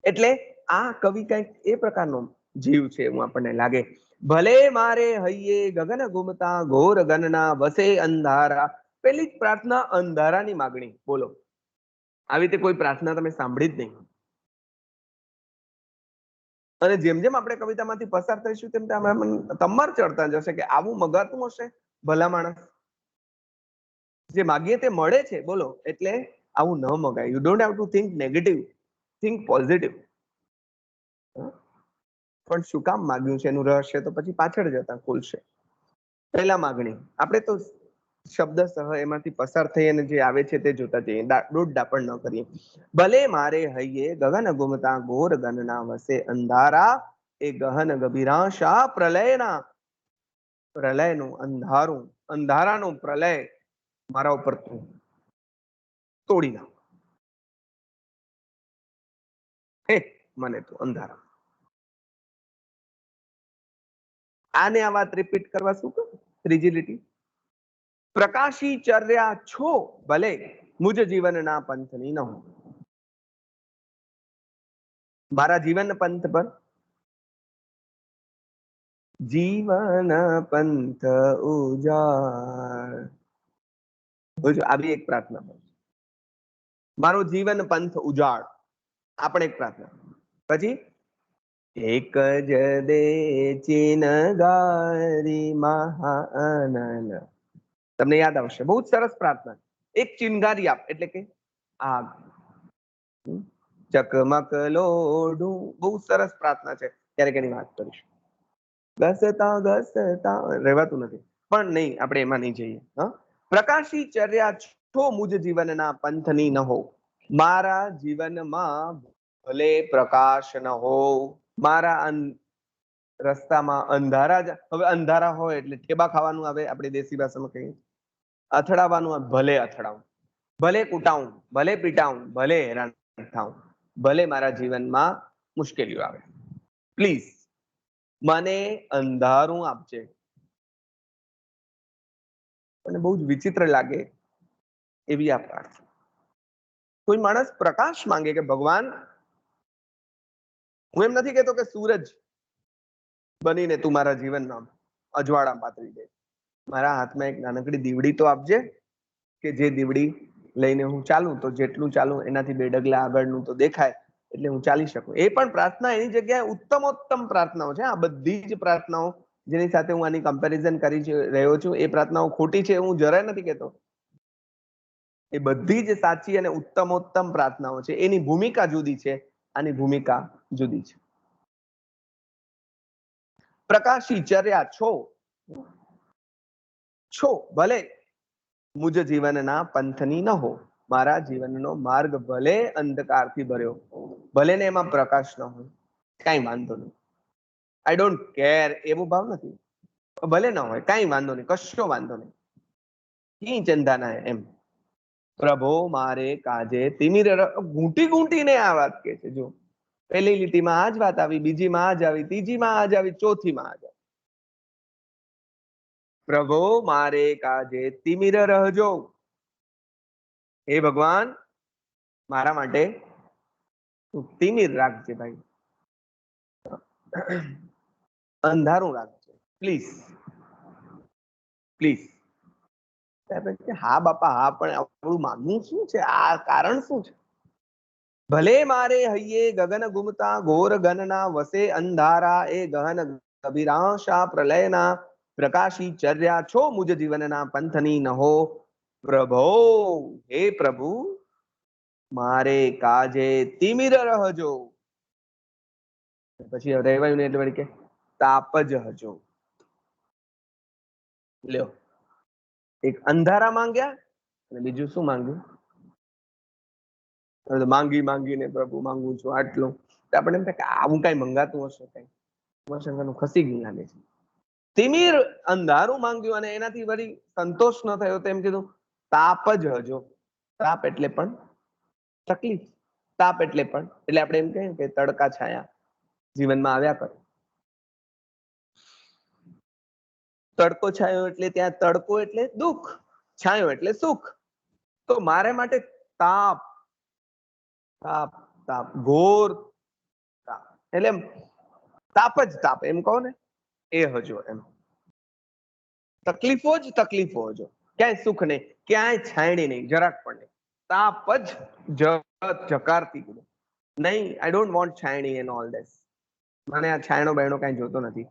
એટલે આ કવિ કંઈક એ પ્રકારનો જીવ છે એવું આપણને લાગે. ભલે મારે હૈયે ગગન ગુમતા ઘોર ગનના વસે અંધારા. પેલી જ પ્રાર્થના અંધારાની માગણી. બોલો, આવી રીતે કોઈ પ્રાર્થના તમે સાંભળી જ નહીં. અને જેમ જેમ આપણે કવિતામાંથી પસાર થઈશું તેમ તમર ચડતા જશે કે આવું મગાતું હશે ભલા માણસ. જે માગીએ તે મળે છે, બોલો. એટલે આવું ન મગાય. You don't have to think negative, think positive. પણ શું કામ માગ્યું છે એનું રહસ્ય તો પછી પાછળ જતા ખુલશે. પહેલા માગણી, આપણે તો શબ્દ સહ એમાંથી પસાર થઈ અને જે આવે છે તે જોતા જઈએ, દોડ ડાપણ ન કરીએ. ભલે મારે હૈયે ગગન ગુમતા ઘોર ગનના વસે અંધારા. એ ગહન ગભીરાશા પ્રલયના, પ્રલયનું અંધારું, અંધારાનું પ્રલય મારા ઉપર તું તોડી નાખ. હે મને તું અંધારા. આને આ વાત રિપીટ કરવા શું કહું? ત્રીજી લીટી, પ્રકાશી ચર્યા છો ભલે મુજ જીવનના પંથની ન હો. મારા જીવન પંથ પર, જીવન પંથ ઉજાડ. આવી એક પ્રાર્થના, મારો જીવન પંથ ઉજાડ. આ પણ એક પ્રાર્થના. પછી એક જ દે ચિનગારી મહાનન. તમને યાદ આવશે, બહુ જ સરસ પ્રાર્થના. એક ચિનગારી આપ, એટલે કે આગ, ચકમક લોઢું. બહુ સરસ પ્રાર્થના છે, ક્યારેક એની વાત કરીશું. ઘસતા ઘસતા રહેવાતું નથી, પણ નહીં, આપણે એમાં નહીં જઈએ. પ્રકાશી ચર્યા છો મુજ જીવનના પંથની ન હો. મારા જીવનમાં ભલે પ્રકાશ ન હો, મારા રસ્તામાં અંધારા જ. હવે અંધારા હોય એટલે ઠેબા ખાવાનું આવે, આપણે દેશી ભાષામાં કહીએ અથડાવાનું આવે. ભલે અથડાવું, ભલે કૂટાવું, ભલે પીટાવું, ભલે હેરાન થાઉં, ભલે મારા જીવનમાં મુશ્કેલીઓ આવે, પ્લીઝ મને અંધારું આપજે. મને બહુ જ વિચિત્ર લાગે એવી આ પ્રાર્થના. કોઈ માણસ પ્રકાશ માંગે કે ભગવાન, હું એમ નથી કહેતો કે સૂરજ બનીને તું મારા જીવનમાં અજવાળા પાતળી દે. મારા હાથમાં એક નાનકડી દીવડી તો આપજે, કે જે દીવડી લઈને હું ચાલું તો જેટલું ચાલું એનાથી 2 ડગલા આગળનું તો દેખાય એટલે હું ચાલી શકું. એ પણ પ્રાર્થના એની જગ્યાએ ઉત્તમોત્તમ પ્રાર્થનાઓ છે. આ બધી જ પ્રાર્થનાઓ જેની સાથે હું આની કમ્પેરિઝન કરી રહ્યો છું એ પ્રાર્થનાઓ ખોટી છે હું જરાય નથી કહેતો. એ બધી જ સાચી અને ઉત્તમોત્તમ પ્રાર્થનાઓ છે. એની ભૂમિકા જુદી છે, આની ભૂમિકા જુદી છે. પ્રકાશી ચર્યા છો ભલે મુજ જીવનના પંથની ન હો. મારા જીવનનો માર્ગ ભલે અંધકારથી ભર્યો, ભલે ને એમાં પ્રકાશ ન હોય, કઈ વાંધો નહીં. આઈ ડોન્ટ કેર એવો ભાવ નથી. ભલે ન હોય કઈ વાંધો નહીં, કશો વાંધો નહીં. કી ચિંતા ના એમ. પ્રભો મારે કાજે તિમિર ઘૂંટી ઘૂંટીને આ વાત કે છે. જો પહેલી લીટીમાં આ જ વાત આવી, બીજીમાં આ જ આવી, ત્રીજીમાં આ જ આવી, ચોથીમાં આ જ આવી. પ્રભો મારે કાજે તિમિર રહજો. હે ભગવાન મારા માટે તિમિર રાખજે ભાઈ, અંધારું રાખજે પ્લીઝ પ્લીઝ. હા બાપા હા, પણ આપણું માનવું શું છે? આ કારણ શું છે? ભલે મારે હૈયે ગગન ગુમતા ઘોર ગનના વસે અંધારા એ ગહન અભિરાશા પ્રલયના પ્રકાશી ચર્યા છો મુજ જીવનના પંથની ન હો. પ્રભો હે પ્રભુ મારે કાજે તિમિર રહજો. પછી રહેવાયું ને એટલે વળી કે તાપ જ હજો. લ્યો, એક અંધારા માંગ્યા અને બીજું શું માંગ્યું? માંગી માંગીને પ્રભુ માંગુ છું આટલું. આપણે એમ થાય કે આવું કઈ મંગાતું હશે, કઈ ઉમાશંકરનું ખસી ગયું લાગે છે. તિમિર અંધારું માંગ્યું અને એનાથી વળી સંતોષ ન થયો તો એમ કીધું તાપ જ હજો. તાપ એટલે પણ તકલીફ, તાપ એટલે પણ એટલે આપણે એમ કહીએ કે તડકા છાયા જીવનમાં આવ્યા કરે. તડકો છાયો એટલે ત્યાં તડકો એટલે દુઃખ, છાયો એટલે સુખ. તો મારે માટે તાપ તાપ તાપ ઘોર તાપ એટલે તાપ જ તાપ એમ કહો ને, એ હજો એમ. તકલીફો જ તકલીફો હજો, ક્યાંય સુખ નહીં, ક્યાંય છાયણી નહીં, જરાક પણ નહીં. તાપ જ જકારતી નહીં. આઈ ડોન્ટ વોન્ટ છાયણી એન્ડ ઓલ ધીસ. મને આ છાયણો બાયણો કાંઈ જોતો નથી.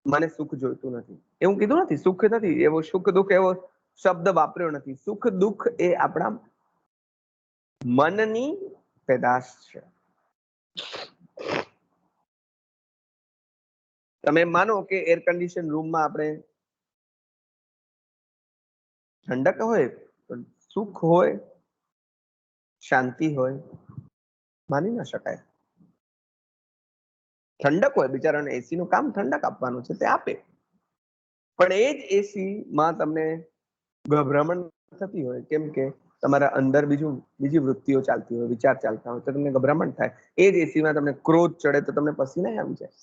મને સુખ જોઈતું નથી. એવું કીધું નથી, સુખ નથી એવો, સુખ દુઃખ એવો શબ્દ વાપર્યો નથી. સુખ દુઃખ એ આપણા મનની પેદાશ છે. તમે માનો કે એર કન્ડિશન રૂમમાં આપણે ઠંડક હોય, સુખ હોય, શાંતિ હોય, માની ના શકાય. ઠંડક હોય, બિચારાને એસી નું કામ ઠંડક આપવાનું છે, તે આપે. પણ એ જ એસી માં તમને ગભરામણ થતી હોય, કેમ કે તમારા અંદર બીજી વૃત્તિઓ ચાલતી હોય, વિચાર ચાલતા હોય, તો તમને ગભરામણ થાય. એ જ એસી માં તમને ક્રોધ ચડે તો તમને પસીના આવી જાય.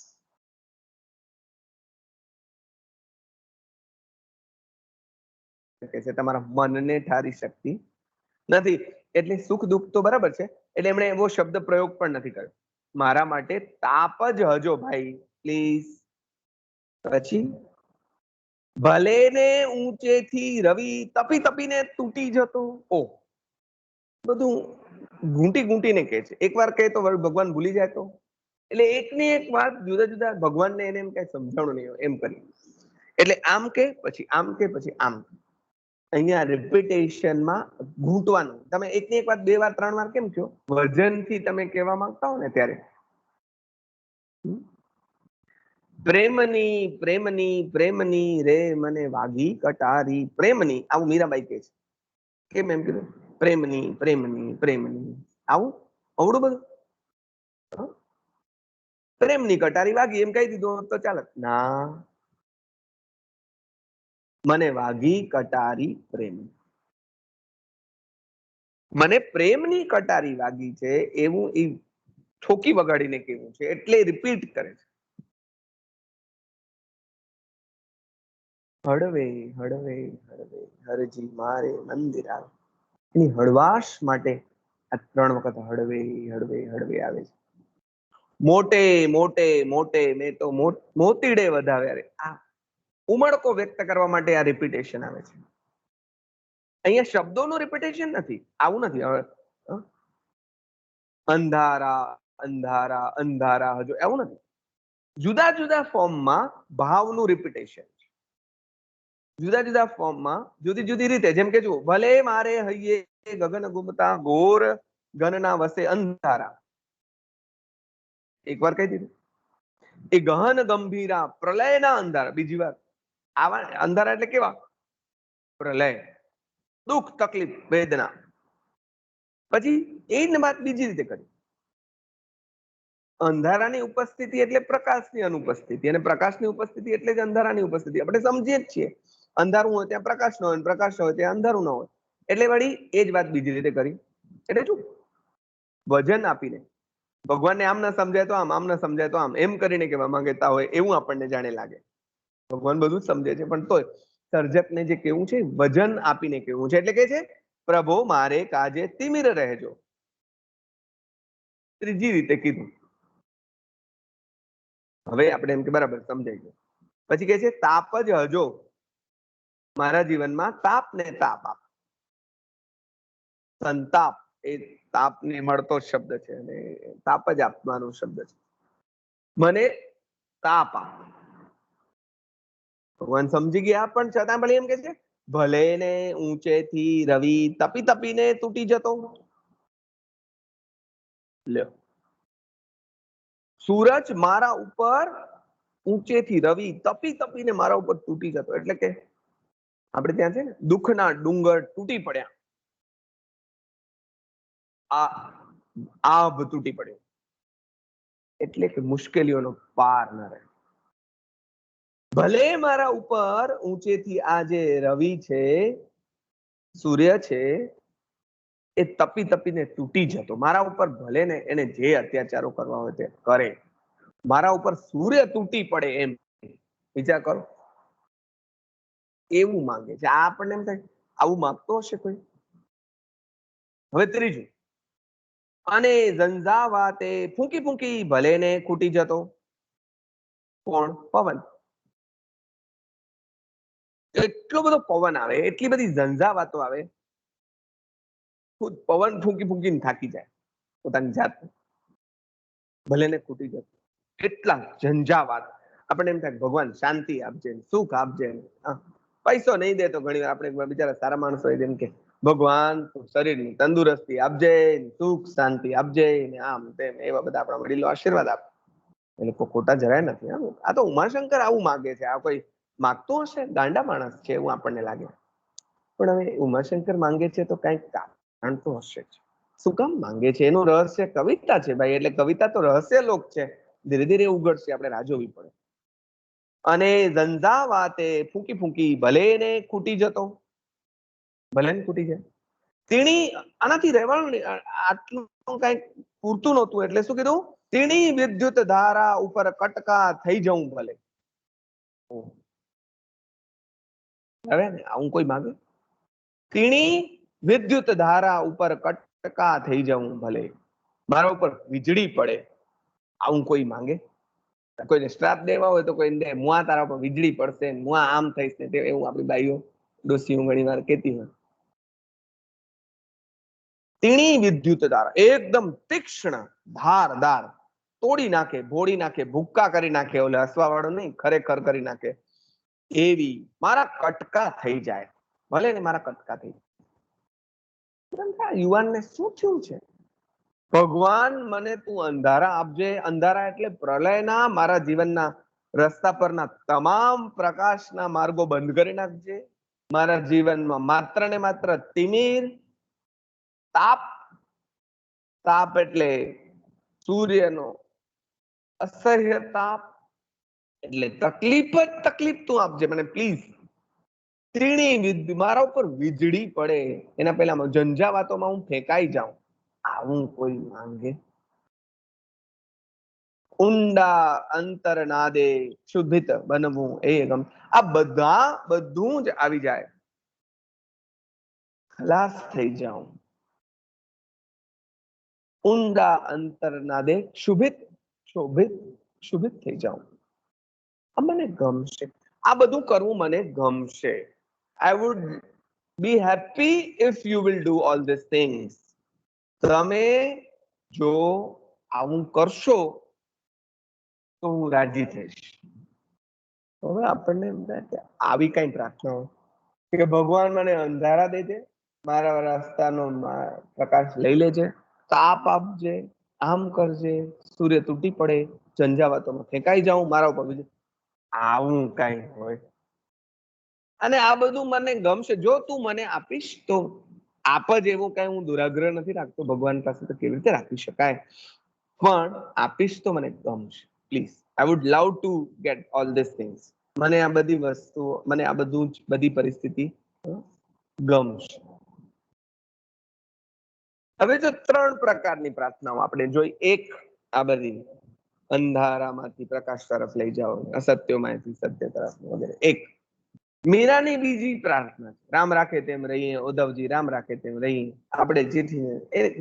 કે છે તમારા મનને ઠારી શકતી નથી. એટલે સુખ દુઃખ તો બરાબર છે, એટલે એમણે એવો શબ્દ પ્રયોગ પણ નથી કર્યો. મારા માટે તાપ જ હજો ભાઈ પ્લીઝ. પછી ભલે ને ઊંચેથી રવિ તપી તપીને તૂટી જતો. ઓ બધું ઘૂંટી ઘૂંટીને કહે છે. એકવાર કહે તો ભગવાન ભૂલી જાય તો, એટલે એકની એક વાત જુદા જુદા ભગવાનને એને એમ કઈ સમજાણું નહીં એમ કરી. એટલે આમ કે પછી આમ કે પછી આમ. અહીંયા રિપીટેશનમાં ઘૂંટવાનું. તમે એકની એક વાત 2 વાર 3 વાર કેમ છો? વજનથી તમે કહેવા માંગતા હો ને ત્યારે. પ્રેમની પ્રેમની પ્રેમની રે મને વાગી કટારી. પ્રેમની આવું મીરાબાઈ કહે છે. કેમ એમ કીધું? પ્રેમની પ્રેમની પ્રેમની આવું અવડું બધું પ્રેમની કટારી વાગી એમ કહી દીધું તો ચાલે. ના, મને વાગી કટારી પ્રેમ. મને પ્રેમની કટારી વાગી છે એવું એ ઠોકી વગાડીને કેવું છે, એટલે રિપીટ કરે છે. હળવે હળવે હળવે હરજી મારે મંદિર આવે. એની હળવાશ માટે આ 3 વખત હળવે હળવે હળવે આવે છે. મોટે મોટે મોટે મેં તો મોતીડે વધાવ્યા રે. આ ઉમળકો વ્યક્ત કરવા માટે આ રિપીટેશન આવે છે. અહીંયા શબ્દોનું રિપીટેશન નથી, આવું નથી. અંધારા અંધારા અંધારા, હજુ એવું નથી. જુદા જુદા ફોર્મમાં ભાવનું રિપીટેશન, જુદા જુદા ફોર્મમાં જુદી જુદી રીતે. જેમ કે જુઓ, ભલે મારે હૈયે ગગન ગુમતા ઘોર ઘનના વસે અંધારા, એકવાર કહી દીધું. એ ગહન ગંભીરા પ્રલયના અંધારા, બીજી વાર. આવા અંધારા એટલે કેવા? પ્રલય, દુઃખ, તકલીફ, વેદના. પછી એ જ વાત બીજી રીતે કરી. અંધારાની ઉપસ્થિતિ એટલે પ્રકાશની અનુપસ્થિતિ, અને પ્રકાશની ઉપસ્થિતિ એટલે જ અંધારાની ઉપસ્થિતિ. આપણે સમજીએ જ છીએ, અંધારું હોય ત્યાં પ્રકાશ ન હોય, પ્રકાશ હોય ત્યાં અંધારું ન હોય. એટલે વળી એ જ વાત બીજી રીતે કરી. એટલે શું, વજન આપીને ભગવાનને આમ ન સમજાય તો આમ ન સમજાય તો આમ, એમ કરીને કહેવા માંગતા હોય એવું આપણને જાણે લાગે. ભગવાન બધું જ સમજે છે, પણ તોય સર્જકને જે કેવું છે વજન આપીને કેવું છે. એટલે કે છે, પ્રભુ મારે કાજે તિમિર રહેજો. ત્રીજી રીતે કીધું. હવે આપણે એમ કે બરાબર સમજાઈ ગયું. પછી કે છે, તાપ જ હજો, મારા જીવનમાં તાપ ને તાપ આપ. સંતાપ એ તાપને મળતો શબ્દ છે, અને તાપ જ આપવાનો શબ્દ છે. મને તાપ આપ. ભગવાન સમજી ગયા, પણ છતાં ભલે એમ કે છે, ભલે ને ઊંચેથી રવિ તપી તપીને તૂટી જતો. લ્યો, સૂરજ મારા ઉપર ઊંચેથી રવિ તપી તપીને મારા ઉપર તૂટી જતો. એટલે કે આપણે ત્યાં છે ને, દુઃખના ડુંગર તૂટી પડ્યા, આ આભ તૂટી પડ્યો. એટલે કે મુશ્કેલીઓનો પાર ન રહે. ભલે મારા ઉપર ઊંચેથી આ જે રવિ છે, સૂર્ય છે, એ તપી તપીને તૂટી જતો. મારા ઉપર ભલે ને એને જે અત્યાચારો કરવા હોય તે કરે, મારા ઉપર સૂર્ય તૂટી પડે એમ વિચાર કરો. એવું માંગે છે. આ આપણને એમ થાય, આવું માંગતો હશે કોઈ? હવે ત્રીજું, અને ઝંઝાવાતે ફૂંકી ફૂંકી ભલે ને ખૂટી જતો. કોણ? પવન. એટલો બધો પવન આવે, એટલી બધી ઝંઝાવાતો આવે, ખુદ પવન ફૂંકી ફૂંકીને થાકી જાય પોતાની જાત, ભલે ને ખૂટી જતો. કેટલા ઝંઝાવાત. આપણે એમ થાય ભગવાન શાંતિ આપજે, સુખ આપજે. પૈસો નહીં દે તો ઘણી વાર આપણે બિચારા સારા માણસો જેમ કે, ભગવાન શરીરની તંદુરસ્તી આપજે, સુખ શાંતિ આપજે, ને આમ તેમ એવા બધા આપણા વડીલો આશીર્વાદ આપે. એ લોકો ખોટા જરાય નથી. આ તો ઉમાશંકર આવું માગે છે. આ કોઈ માગતું હશે? ગાંડા માણસ છે એવું આપણને લાગે. પણ હવે ઉમાશંકર માંગે છે તો કઈક કારણ તો હશે જ. શું કામ માંગે છે? એનું રહસ્ય કવિતા છે ભાઈ. એટલે કવિતા તો રહસ્ય લોક છે, ધીરે ધીરે ઉઘડશે, આપણે રાહ જોવી પડે. અને ઝંઝાવાતે ફૂંકી ફૂંકી ભલે ને ખૂટી જતો. ભલે ને ખૂટી જાય. તેણી આનાથી રહેવાનું નહીં, આટલું કઈક પૂરતું નહોતું. એટલે શું કીધું? તેણી વિદ્યુત ધારા ઉપર કટકા થઈ જવું ભલે. હવે ને આવું કોઈ માંગે? તેણી વિદ્યુત ધારા ઉપર કટકા થઈ જવું ભલે, મારા ઉપર વીજળી પડે. આવું કોઈ માંગે? કોઈને શ્રાપ દેવા હોય તો કોઈ દે, મુઆ તારા પર વીજળી પડશે, મુઆ આમ થઈશ ને તે, એવું આપણી બાઈઓ ડોસીઓ ઘણી વાર કહેતી હોય. તીણી વિદ્યુત ધારા, એકદમ તીક્ષ્ણ, ધારદાર, તોડી નાખે, ભોળી નાખે, ભૂક્કા કરી નાખે. ઓલે હસવા વાળો નહીં, ખરેખર કરી નાખે એવી મારા કટકા થઈ જાય. ભલે ને મારા કટકા થઈ જાય. યુવાનને શું થયું છે? ભગવાન મને તું અંધારા આપજે. અંધારા એટલે પ્રલયના, મારા જીવનના રસ્તા પરના તમામ પ્રકાશના માર્ગો બંધ કરી નાખજે. મારા જીવનમાં માત્ર ને માત્ર તિમિર, તાપ, તાપ એટલે સૂર્યનો અસહ્ય તાપ, એટલે તકલીફ જ તકલીફ તું આપજે મને પ્લીઝ. ત્રીણી મારા ઉપર વીજળી પડે, એના પહેલા ઝંઝાવાતોમાં હું ફેંકાઈ જાઉં. આવું કોઈ માંગે? ઊંડા અંતર નાદે શુદ્ધિત બનવું એ ગમ. આ બધું જ આવી જાય, ખલાસ થઈ જાઉં. ઊંડા અંતર નાદે શુભિત શોભિત શુભિત થઈ જાઉં. આ મને ગમશે. આ બધું કરવું મને ગમશે. I would be happy if you will do all this things. તમે જો આવું કરશો તો હું રાજી થઈશ. હવે આપણને એમ થાય કે આવી કઈ પ્રાર્થનાઓ કે ભગવાન મને અંધારા દેજે, મારા રસ્તાનો પ્રકાશ લઈ લેજે, તાપ આપજે, આમ કરજે, સૂર્ય તૂટી પડે, ઝંઝાવાતોમાં ફેંકાઈ જાઉં, મારા ઉપર બીજું આવું કઈ હોય. અને આ બધું મને ગમશે જો તું મને આપીશ તો. આપ જ એવો કઈ હું દુરાગ્રહ નથી રાખતો ભગવાન પાસે, તો કેવી રીતે રાખી શકાય, પણ આપીશ તો મને ગમશે. Please, I would love to gate all this things. મને આ બધી વસ્તુઓ, મને આ બધું જ, બધી પરિસ્થિતિ ગમશે. હવે જો 3 પ્રકારની પ્રાર્થનાઓ આપણે જોઈ. એક, આ બધી અંધારામાંથી પ્રકાશ તરફ લઈ જાઓ, અસત્યોમાંથી સત્ય તરફ વગેરે. એક મીરાની બીજી પ્રાર્થના છે, રામ રાખે તેમ રહીએ ઉદ્ધવજી, રામ રાખે તેમ રહીએ. આપણે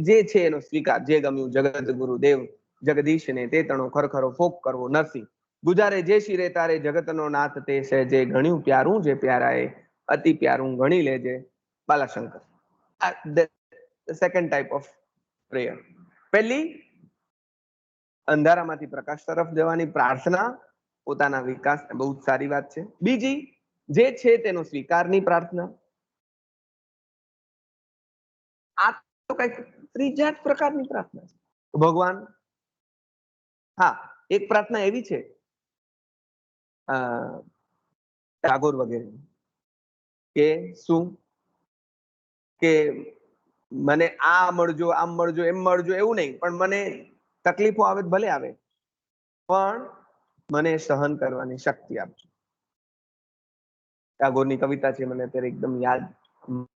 જે છે એનો સ્વીકાર, જે ગમ્યું જગત ગુરુ દેવ જગદીશને, તે તણો ખરખરો ફોક કરવો નરસિંહ, ગુજારે જે શિરે તારે જગતનો નાથ તે છે, જે ઘણ્યું પ્યારું જે પ્યારાએ, અતિ પ્યારું ગણી લેજે Balashankar. Second type of prayer. પહેલી, અંધારામાંથી પ્રકાશ તરફ જવાની પ્રાર્થના, પોતાના વિકાસ, બહુ સારી વાત છે. બીજી, જે છે તેનો સ્વીકારની પ્રાર્થના. આ તો કઈક ત્રીજા જ પ્રકારની પ્રાર્થના છે. ભગવાન, હા, એક પ્રાર્થના એવી છે ટાગોર વગેરે કે શું કે મને આ મળજો, આમ મળજો, એમ મળજો, એવું નહીં, પણ મને તકલીફો આવે ભલે આવે, પણ મને સહન કરવાની શક્તિ આપજો. ટાગોરની કવિતા છે, મને અત્યારે એકદમ યાદ,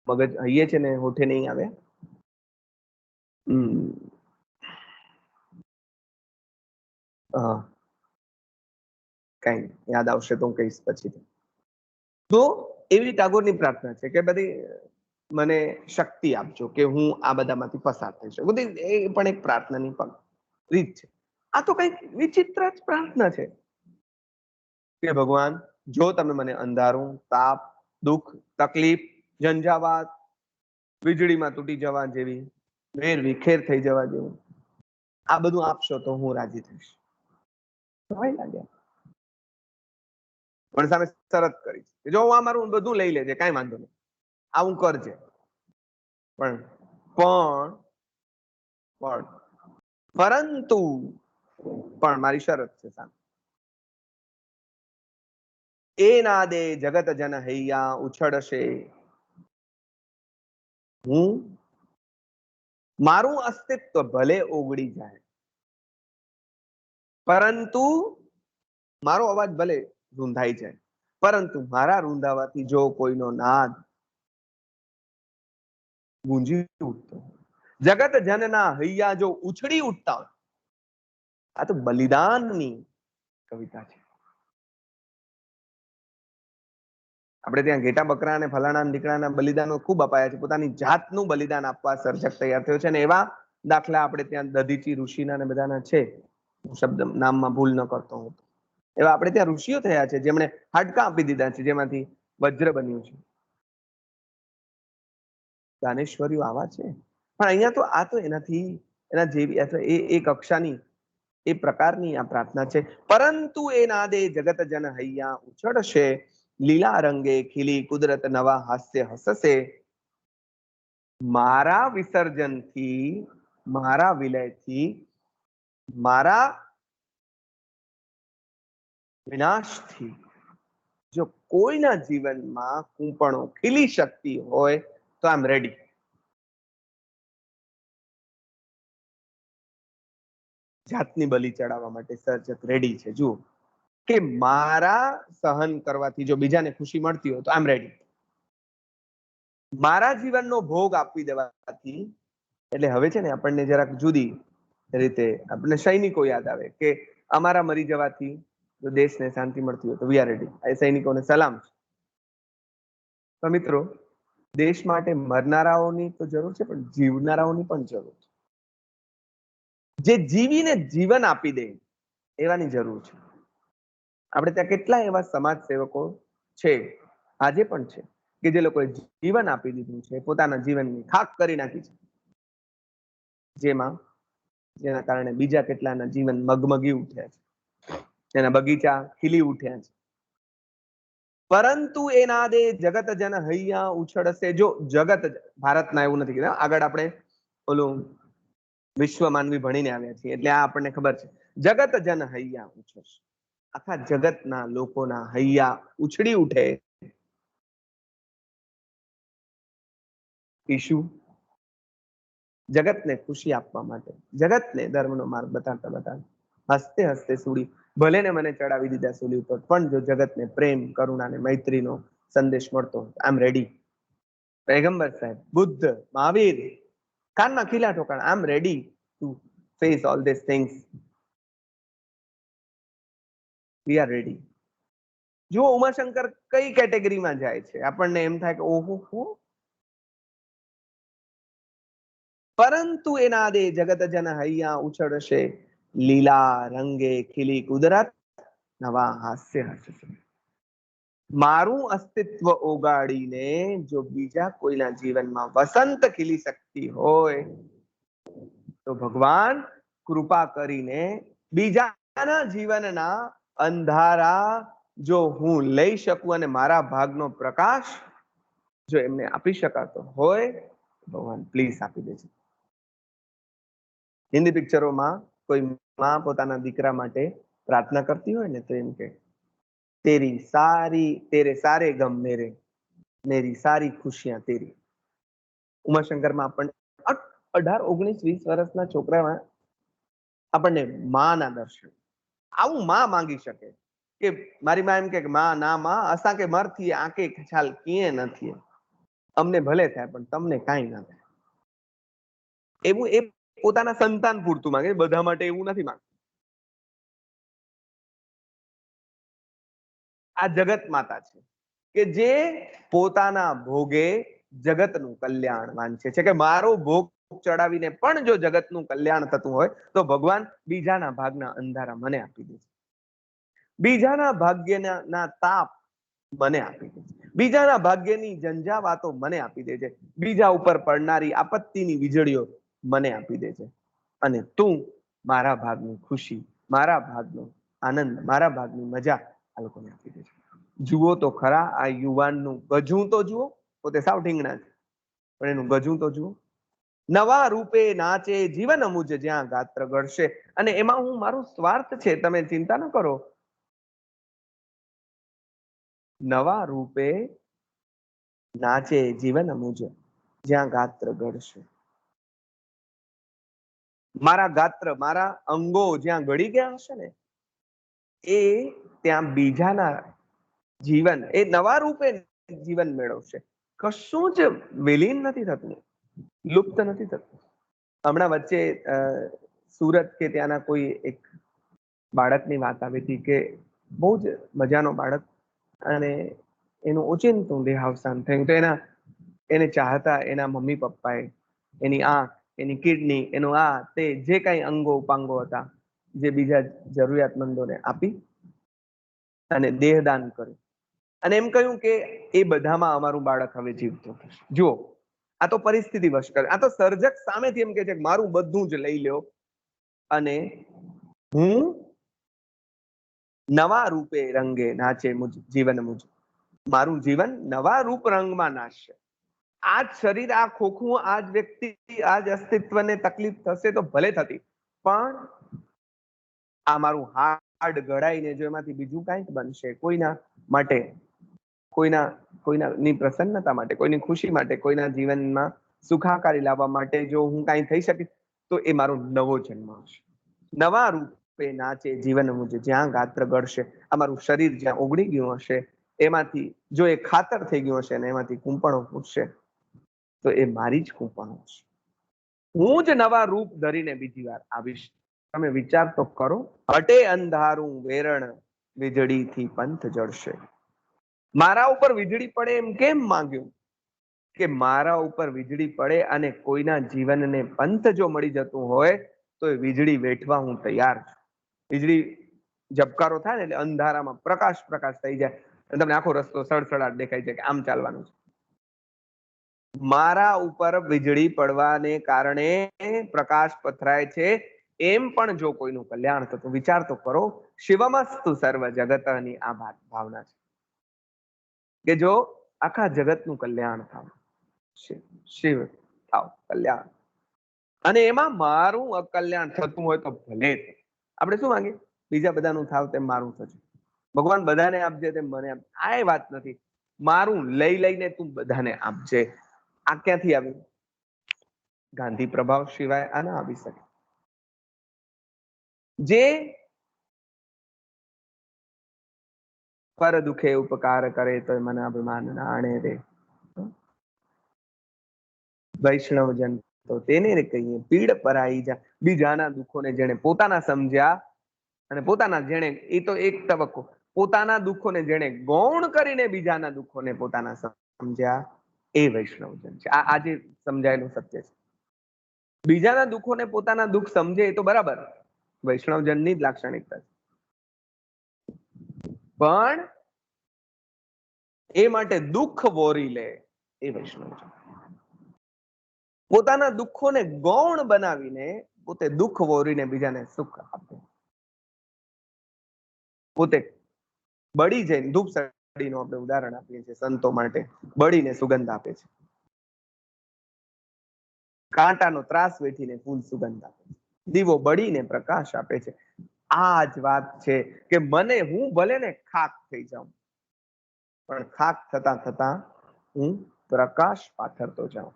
મગજ હૈયે છે ને હોઠે નહીં આવે. કઈ યાદ આવશે તો હું કહીશ પછી. તો એવી ટાગોરની પ્રાર્થના છે કે બધી મને શક્તિ આપજો કે હું આ બધામાંથી પસાર થઈ શકું. એ પણ એક પ્રાર્થનાની પણ રીત છે. આ તો કઈક વિચિત્ર જ પ્રાર્થના છે કે ભગવાન, જો તમે મને અંધારું, તાપ, દુઃખ, તકલીફ, ઝંઝાવાત, વીજળીમાં તૂટી જવા જેવી, વેર વિખેર થઈ જવા જેવું આ બધું આપશો તો હું રાજી થઈશ. લાગ્યા પણ સામે શરત કરી કે જો હું આ મારું બધું લઈ લેજે, કાંઈ વાંધો નહીં, આવું કરજે, પણ પરંતુ પણ મારી શરત છે સામે. એ ના દે જગત જન હૈયા ઉછળશે, હું મારું અસ્તિત્વ ભલે ઓગળી જાય, પરંતુ મારો અવાજ ભલે રૂંધાઈ જાય, પરંતુ મારા રૂંધાવાથી જો કોઈનો નાદ ગુંજી ઉઠતો, જગત જનના હૈયા જો ઉછળી ઉઠતા હોય, આ તો બલિદાનની કવિતા છે. આપણે ત્યાં ઘેટા બકરા અને ફલાણા દીકરાના બલિદાનો ખૂબ અપાયા છે. પોતાની જાતનું બલિદાન આપવા સર્જક તૈયાર થયો છે. અને એવા દાખલા આપણે ત્યાં દધીચી ઋષિના ને બધાના છે. શબ્દ નામમાં ભૂલ ન કરતો હું, એવા આપણે ત્યાં ઋષિઓ થયા છે જેમણે હાડકાં આપી દીધા છે, જેમાંથી વજ્ર બન્યું છે. દાનેશ્વરીઓ આવા છે. પણ અહીંયા તો આ તો એનાથી એના જેવી એ કક્ષાની એ પ્રકારની આ પ્રાર્થના છે. પરંતુ એ ના દે જગત જન હૈયા ઉછળશે, લીલા રંગે ખીલી કુદરત નવા હાસ્ય હસશે, મારા વિસર્જનથી, મારા વિલયથી, મારા વિનાશથી જો કોઈના જીવનમાં કૂંપણો ખીલી શકતી હોય તો આઈ એમ રેડી. જાતની બલી ચડાવવા માટે સર્જક રેડી છે. જુઓ કે મારા સહન કરવાથી જો બીજાને ખુશી મળતી હોય તો આઈ એમ રેડી. મારા જીવનનો ભોગ આપી દેવાથી, એટલે હવે છે ને આપણને જરાક જુદી રીતે આપણને સૈનિકો યાદ આવે કે અમારા મરી જવાથી જો દેશને શાંતિ મળતી હોય તો વી આર રેડી. એ સૈનિકોને સલામ છે. તો મિત્રો, દેશ માટે મરનારાઓની તો જરૂર છે, પણ જીવનારાઓની પણ જરૂર છે. જે જીવીને જીવન આપી દે એવાની જરૂર છે. આપણે ત્યાં કેટલા એવા સમાજ સેવકો છે, આજે પણ છે, કે જે લોકોએ જીવન આપી દીધું છે, પોતાના જીવનની ખાક કરી નાખી છે, જેના કારણે બીજા કેટલાના જીવન મગમગી ઉઠ્યા છે, તેના બગીચા ખીલી ઉઠ્યા છે. પરંતુ એ નાદે જગત જન હૈયા ઉછળશે. જો જગત, ભારતના એવું નથી કીધું, આગળ આપણે ઓલું વિશ્વ માનવી ભણીને આવ્યા છીએ એટલે આ આપણને ખબર છે. જગત જન હૈયા ઉછળશે, આખા જગતના લોકોના હૈયા ઉછળી ઉઠે. ઈશુ જગતને ખુશી આપવા માટે, જગતને ધર્મનો માર્ગ બતાવતા હસતે હસતે સૂડી, ભલે ને મને ચડાવી દીધા સૂલી ઉપર, પણ જો જગતને પ્રેમ, કરુણા અને મૈત્રીનો સંદેશ મળતો, આઈ એમ રેડી. પૈગંબર સાહેબ, બુદ્ધ, મહાવીર, કાનમાં ખીલા ઠોકાણ, I am ready to face all this things. We are ready. જો ઉમાશંકર કઈ કેટેગરીમાં જાય છે, આપણને એમ થાય કે ઓહો, પરંતુ એના દે જગત જન હૈયા ઉછળશે, લીલા રંગે ખીલી કુદરત, નવા હાસ્ય હસશે. મારું અસ્તિત્વ ઓગાડીને જો બીજા કોઈના જીવનમાં વસંત ખીલી શકતી હોય તો ભગવાન કૃપા કરીને બીજાના જીવનના અંધારા જો હું લઈ શકું અને મારા ભાગનો પ્રકાશ જો એમને આપી શકાતો હોય, ભગવાન પ્લીઝ આપી દેજો. હિન્દી પિક્ચરોમાં કોઈ માં પોતાના દીકરા માટે પ્રાર્થના કરતી હોય ને તો એમ કે, તેરે સારે ગમ મેરે, મેરી સારી ખુશિયાં તેરી. ઉમાશંકરમાં આપણને 18, 19, 20 વર્ષના છોકરામાં આપણને માના દર્શન, આવું માં માંગી શકે કે મારી માં એમ કે માં ના માં અસાં કે મર થઈએ આંકે ખ્યાલ કીએ નથી, અમને ભલે થાય પણ તમને કાંઈ ના થાય. એવું એ પોતાના સંતાન પૂરતું માંગે, બધા માટે એવું નથી માંગતું. આ જગત માતા છે કે જે પોતાના ભોગે જગતનું કલ્યાણ વાંચે છે, કે મારો ભોગ ચડાવીને પણ જો જગતનું કલ્યાણ થતું હોય તો ભગવાન બીજાના ભાગના અંધારા મને આપી દે છે, બીજાના ભાગ્યના તાપ મને આપી દે છે, બીજાના ભાગ્યની ઝંઝાવાતો મને આપી દે છે, બીજા ઉપર પડનારી આપત્તિની વીજળીઓ મને આપી દે છે, અને તું મારા ભાગની ખુશી, મારા ભાગનો આનંદ, મારા ભાગની મજા આ લોકોને આપી દે છે. જુઓ તો ખરા આ યુવાનનું ગજું તો જુઓ, પોતે સાવ ઢીંગણા છે પણ એનું ગજું તો જુઓ. નવા રૂપે નાચે જીવન મુજ જ્યાં ગાત્ર ઘડશે. અને એમાં હું મારું સ્વાર્થ છે તમે ચિંતા ન કરો. નવા રૂપે નાચે જીવન મુજ જ્યાં ગાત્ર ઘડશે. મારા ગાત્ર, મારા અંગો જ્યાં ઘડી ગયા હશે ને એ ત્યાં બીજાના જીવન, એ નવા રૂપે જીવન મેળવશે. કશું જ વિલીન નથી થતું, લુપ્ત નથી થતું. હમણાં વચ્ચે સુરત કે ત્યાંના કોઈ એક બાળકની વાત આવી હતી કે બહુ જ મજાનો બાળક, અને એનું ઓચિંતું દેહાવસાન થયું. તો એને ચાહતા એના મમ્મી પપ્પાએ એની આંખ, એની કિડની, એનું આ તે જે કાંઈ અંગો ઉપાંગો હતા જે બીજા જરૂરિયાતમંદોને આપી અને દેહદાન કર્યું, અને એમ કહ્યું કે એ બધામાં અમારું બાળક હવે જીવતું થશે. જુઓ, આ તો પરિસ્થિતિ વશ કરે, આ તો સર્જક સામેથી એમ કે છે કે મારું બધું જ લઈ લ્યો અને હું નવા રૂપે રંગે નાચે મુજ જીવન મુજ, મારું જીવન નવા રૂપ રંગમાં નાચશે. આજ શરીર, આ ખોખું, આજ વ્યક્તિ, આજ અસ્તિત્વને તકલીફ થશે તો ભલે થતી, પણ આ મારું હાડ ઘડાઈને જો એમાંથી બીજું કાંઈક બનશે, કોઈના માટે, કોઈનાની પ્રસન્નતા માટે, કોઈની ખુશી માટે, કોઈના જીવનમાં સુખાકારી લાવવા માટે જો હું કાંઈ થઈ શકીશ તો એ મારો નવો જન્મ હશે. નવા રૂપે નાચે જીવન મુજ જ્યાં ગાત્ર ઘડશે. અમારું શરીર જ્યાં ઓગળી ગયું હશે એમાંથી જો એ ખાતર થઈ ગયું હશે અને એમાંથી કૂંપણો ફૂટશે તો એ મારી જ કૂંપણો હશે. હું જ નવા રૂપ ધરીને બીજી વાર આવીશ. તમે વિચાર તો કરો. હટે અંધારું વેરણ વીજળીથી પંથ જળશે. મારા ઉપર વીજળી પડે એમ કેમ માંગ્યું? કે મારા ઉપર વીજળી પડે અને કોઈના જીવનને પંથ જો મળી જતું હોય તો એ વીજળી વેઠવા હું તૈયાર છું. વીજળી ઝબકારો થાય ને એટલે અંધારામાં પ્રકાશ પ્રકાશ થઈ જાય અને તમને આખો રસ્તો સડસડાટ દેખાય છે કે આમ ચાલવાનું છે. મારા ઉપર વીજળી પડવાને કારણે પ્રકાશ પથરાય છે, એમ પણ જો કોઈનું કલ્યાણ થતું, વિચાર તો કરો. શિવમસ્તુ સર્વ જગતની આ ભાવના છે કે જો આખા જગતનું કલ્યાણ થાવ, શિવ થાવ કલ્યાણ, અને એમાં મારું અકલ્યાણ થતું હોય તો ભલે. આપણે શું માંગીએ? બીજા બધાનું થાવ તેમ મારું થશે. ભગવાન બધાને આપજે તેમ મને આપ, આ એ વાત નથી. મારું લઈ લઈને તું બધાને આપજે. આ ક્યાંથી આવ્યું? ગાંધી પ્રભાવ સિવાય આ ના આવી શકે. જે પર દુખે ઉપકાર કરે તો મને અભિમાન ના આણે રે. વૈષ્ણવજન તો તેને કહીએ પીડ પરાઈ જા. બીજાના દુઃખોને જેણે પોતાના સમજ્યા, અને પોતાના જેણે, એ તો એક તબક્કો, પોતાના દુઃખોને જેણે ગૌણ કરીને બીજાના દુઃખોને પોતાના સમજ્યા, એ વૈષ્ણવજન છે. આ આજે સમજાયેલું સત્ય છે. બીજાના દુઃખોને પોતાના દુઃખ સમજે એ તો બરાબર, વૈષ્ણવજનની જ લાક્ષણિકતા છે. પણ એ માટે દુઃખ વોરી લે એ વૈષ્ણવજન. પોતાના દુઃખોને ગૌણ બનાવીને પોતે દુઃખ વોરીને બીજાને સુખ આપે. પોતે બળી જઈને, ધૂપ સળીનું આપણે ઉદાહરણ આપીએ છીએ સંતો માટે, બળીને સુગંધ આપે છે. કાંટાનો ત્રાસ વેઠીને ફૂલ સુગંધ આપે છે. દીવો બળીને પ્રકાશ આપે છે. આ જ વાત છે કે મને, હું ભલે ને ખાક થઈ જાઉં, પણ ખાક થતા થતા હું પ્રકાશ પાથરતો જાઉં,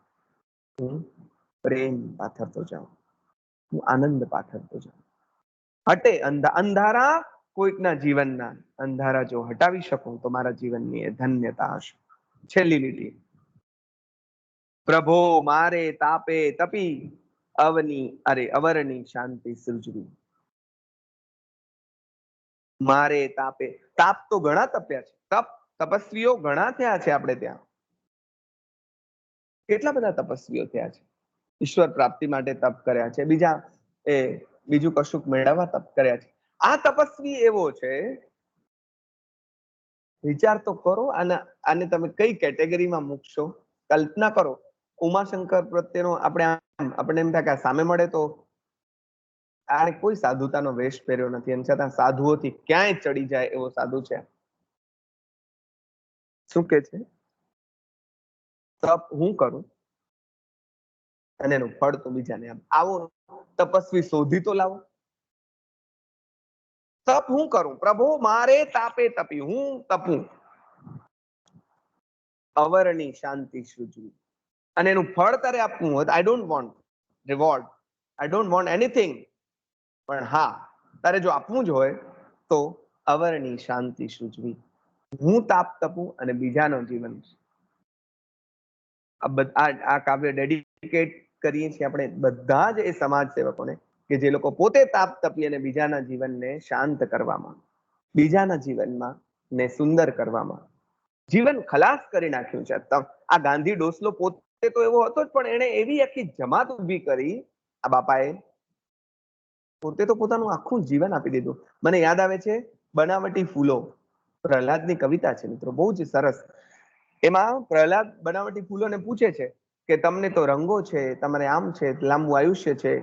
હું પ્રેમ પાથરતો જાઉં, હું આનંદ પાથરતો જાઉં. હટે અંધારા, કોઈકના જીવનના અંધારા જો હટાવી શકું તો મારા જીવનની એ ધન્યતા હશે. છેલ્લી લીટી, પ્રભો મારે તાપે તપી અવરની શાંતિ સૃજવી. મારે તાપે, તાપ તો ઘણા તપ્યા છે, તપસ્વીઓ ઘણા થયા છે. આપણે ત્યાં કેટલા બધા તપસ્વીઓ થયા છે. ઈશ્વર પ્રાપ્તિ માટે તપ કર્યા છે, બીજું કશુંક મેળવવા તપ કર્યા છે. આ તપસ્વી એવો છે, વિચાર તો કરો. આને તમે કઈ કેટેગરીમાં મૂકશો? કલ્પના કરો, ઉમાશંકર પ્રત્યેનો આપણે એમ થાય કે સામે મળે તો આ કોઈ સાધુતાનો વેશ પહેર્યો નથી, એમ છતાં સાધુઓથી ક્યાંય ચડી જાય એવો સાધુ છે. શું કે છે? તપ હું કરું અને એનું ફળ તો બીજાને આપ. આવો તપસ્વી શોધી તો લાવો. તપ હું કરું, પ્રભુ મારે તાપે તપી, હું તપું, અવરની શાંતિ સૃજવી, અને એનું ફળ તારે આપવું હોય. આઈ don't want reward, I don't want anything, પણ હા, તારે જો આપવું જ હોય તો અવરની શાંતિ સૃજવી, હું તાપ તપું અને બીજાનો જીવન. આ કાવ્ય ડેડિકેટ કરીએ છીએ આપણે બધા જ એ સમાજ સેવકોને કે જે લોકો પોતે તાપ તપી અને બીજાના જીવનને શાંત કરવામાં, બીજાના જીવનમાં ને સુંદર કરવામાં જીવન ખલાસ કરી નાખ્યું છે. આ ગાંધી ડોસલો પોતે તો એવો હતો જ, પણ એને એવી આખી જમાત ઉભી કરી આ બાપાએ, પોતે તો પોતાનું આખું જીવન આપી દીધું. મને યાદ આવે છે બનાવટી ફૂલો, પ્રહલાદની કવિતા છે મિત્રો, બહુ જ સરસ. એમાં પ્રહલાદ બનાવટી ફૂલોને પૂછે છે કે તમને તો રંગો છે, તમારે આમ છે, લાંબુ આયુષ્ય છે,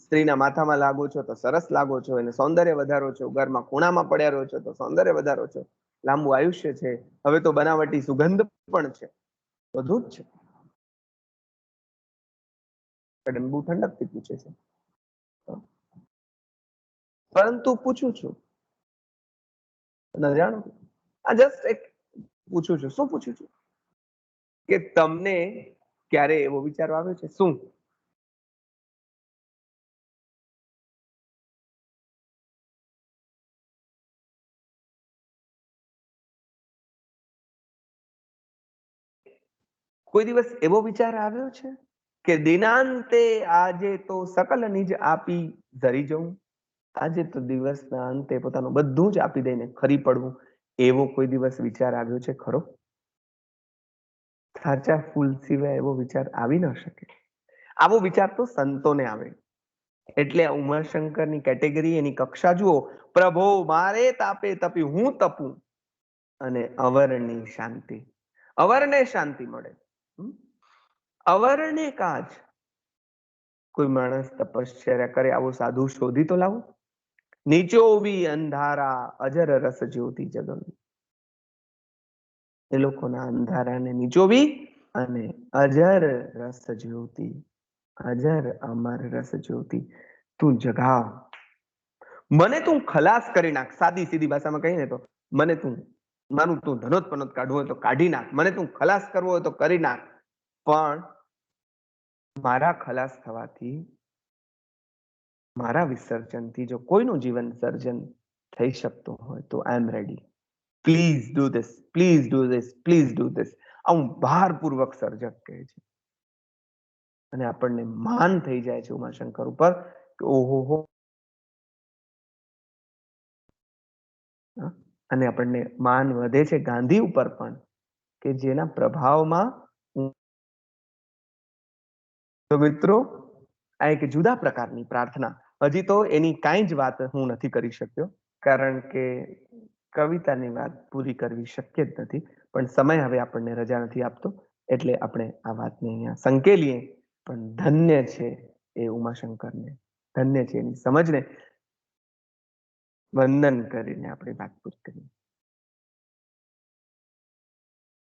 સ્ત્રીના માથામાં લાગો છો તો સરસ લાગો છો, એને સૌંદર્ય વધારો છો, ઘરમાં ખૂણામાં પડ્યા રહો છો તો સૌંદર્ય વધારો છો, લાંબુ આયુષ્ય છે, હવે તો બનાવટી સુગંધ પણ છે, બધું જ છે. બહુ ઠંડકથી પૂછે છે, પરંતુ પૂછું છું, જાણો, આ જસ્ટ એક પૂછું છું. શું પૂછું છું? કે તમને ક્યારે એવો વિચાર આવ્યો છે? શું? કોઈ દિવસ એવો વિચાર આવ્યો છે કે દિનાંતે આજે તો સકલ નિજ આપી ધરી જવું, આજે તો દિવસના અંતે પોતાનું બધું જ આપી દઈને ખરી પડવું, એવો કોઈ દિવસ વિચાર આવ્યો છે ખરો? સાચા ફૂલ સિવાય એવો વિચાર આવી ન શકે. આવો વિચાર તો સંતોને આવે. એટલે ઉમાશંકરની કેટેગરી, એની કક્ષા જુઓ. પ્રભો મારે તાપે તપી, હું તપું અને અવરની શાંતિ, અવરને શાંતિ મળે. અવરણે કાજ કોઈ માણસ તપશ્ચર્યા કરે આવો સાધુ શોધી તો લાવો. નીચો બી અંધારા અજર રસ જ્યોતિ જગન. એ લોકોના અંધારાને નીચોવી અને અજર રસ જ્યોતિ, અજર અમર રસ જ્યોતિ તું જગાવ. મને તું ખલાસ કરી નાખ. સાદી સીધી ભાષામાં કહીને તો મને તું મારું તું ધનોત કાઢવું હોય તો કાઢી નાખ, મને તું ખલાસ કરવો હોય તો કરી નાખ, પણ મારા ખલાસ થવાથી, મારા વિસર્જનથી જો કોઈનું જીવન સર્જન થઈ શકતું હોય તો I am ready. Please do this, please do this, please do this. આવું ભારપૂર્વક સર્જક કહે છે. અને આપણને માન થઈ જાય છે ઉમાશંકર ઉપર કે ઓહો. અને આપણને માન વધે છે ગાંધી ઉપર પણ કે જેના પ્રભાવમાં. તો મિત્રો આ એક જુદા પ્રકારની પ્રાર્થના. હજી તો એની કાંઈ જ વાત હું નથી કરી શક્યો, કારણ કે કવિતાની વાત પૂરી કરવી શક્ય જ નથી. પણ સમય હવે આપણને રજા નથી આપતો, એટલે આપણે આ વાતને અહીંયા સંકેલીએ. પણ ધન્ય છે એ ઉમાશંકરને, ધન્ય છે એની સમજને. વંદન કરીને આપણે વાત પૂરી કરીએ.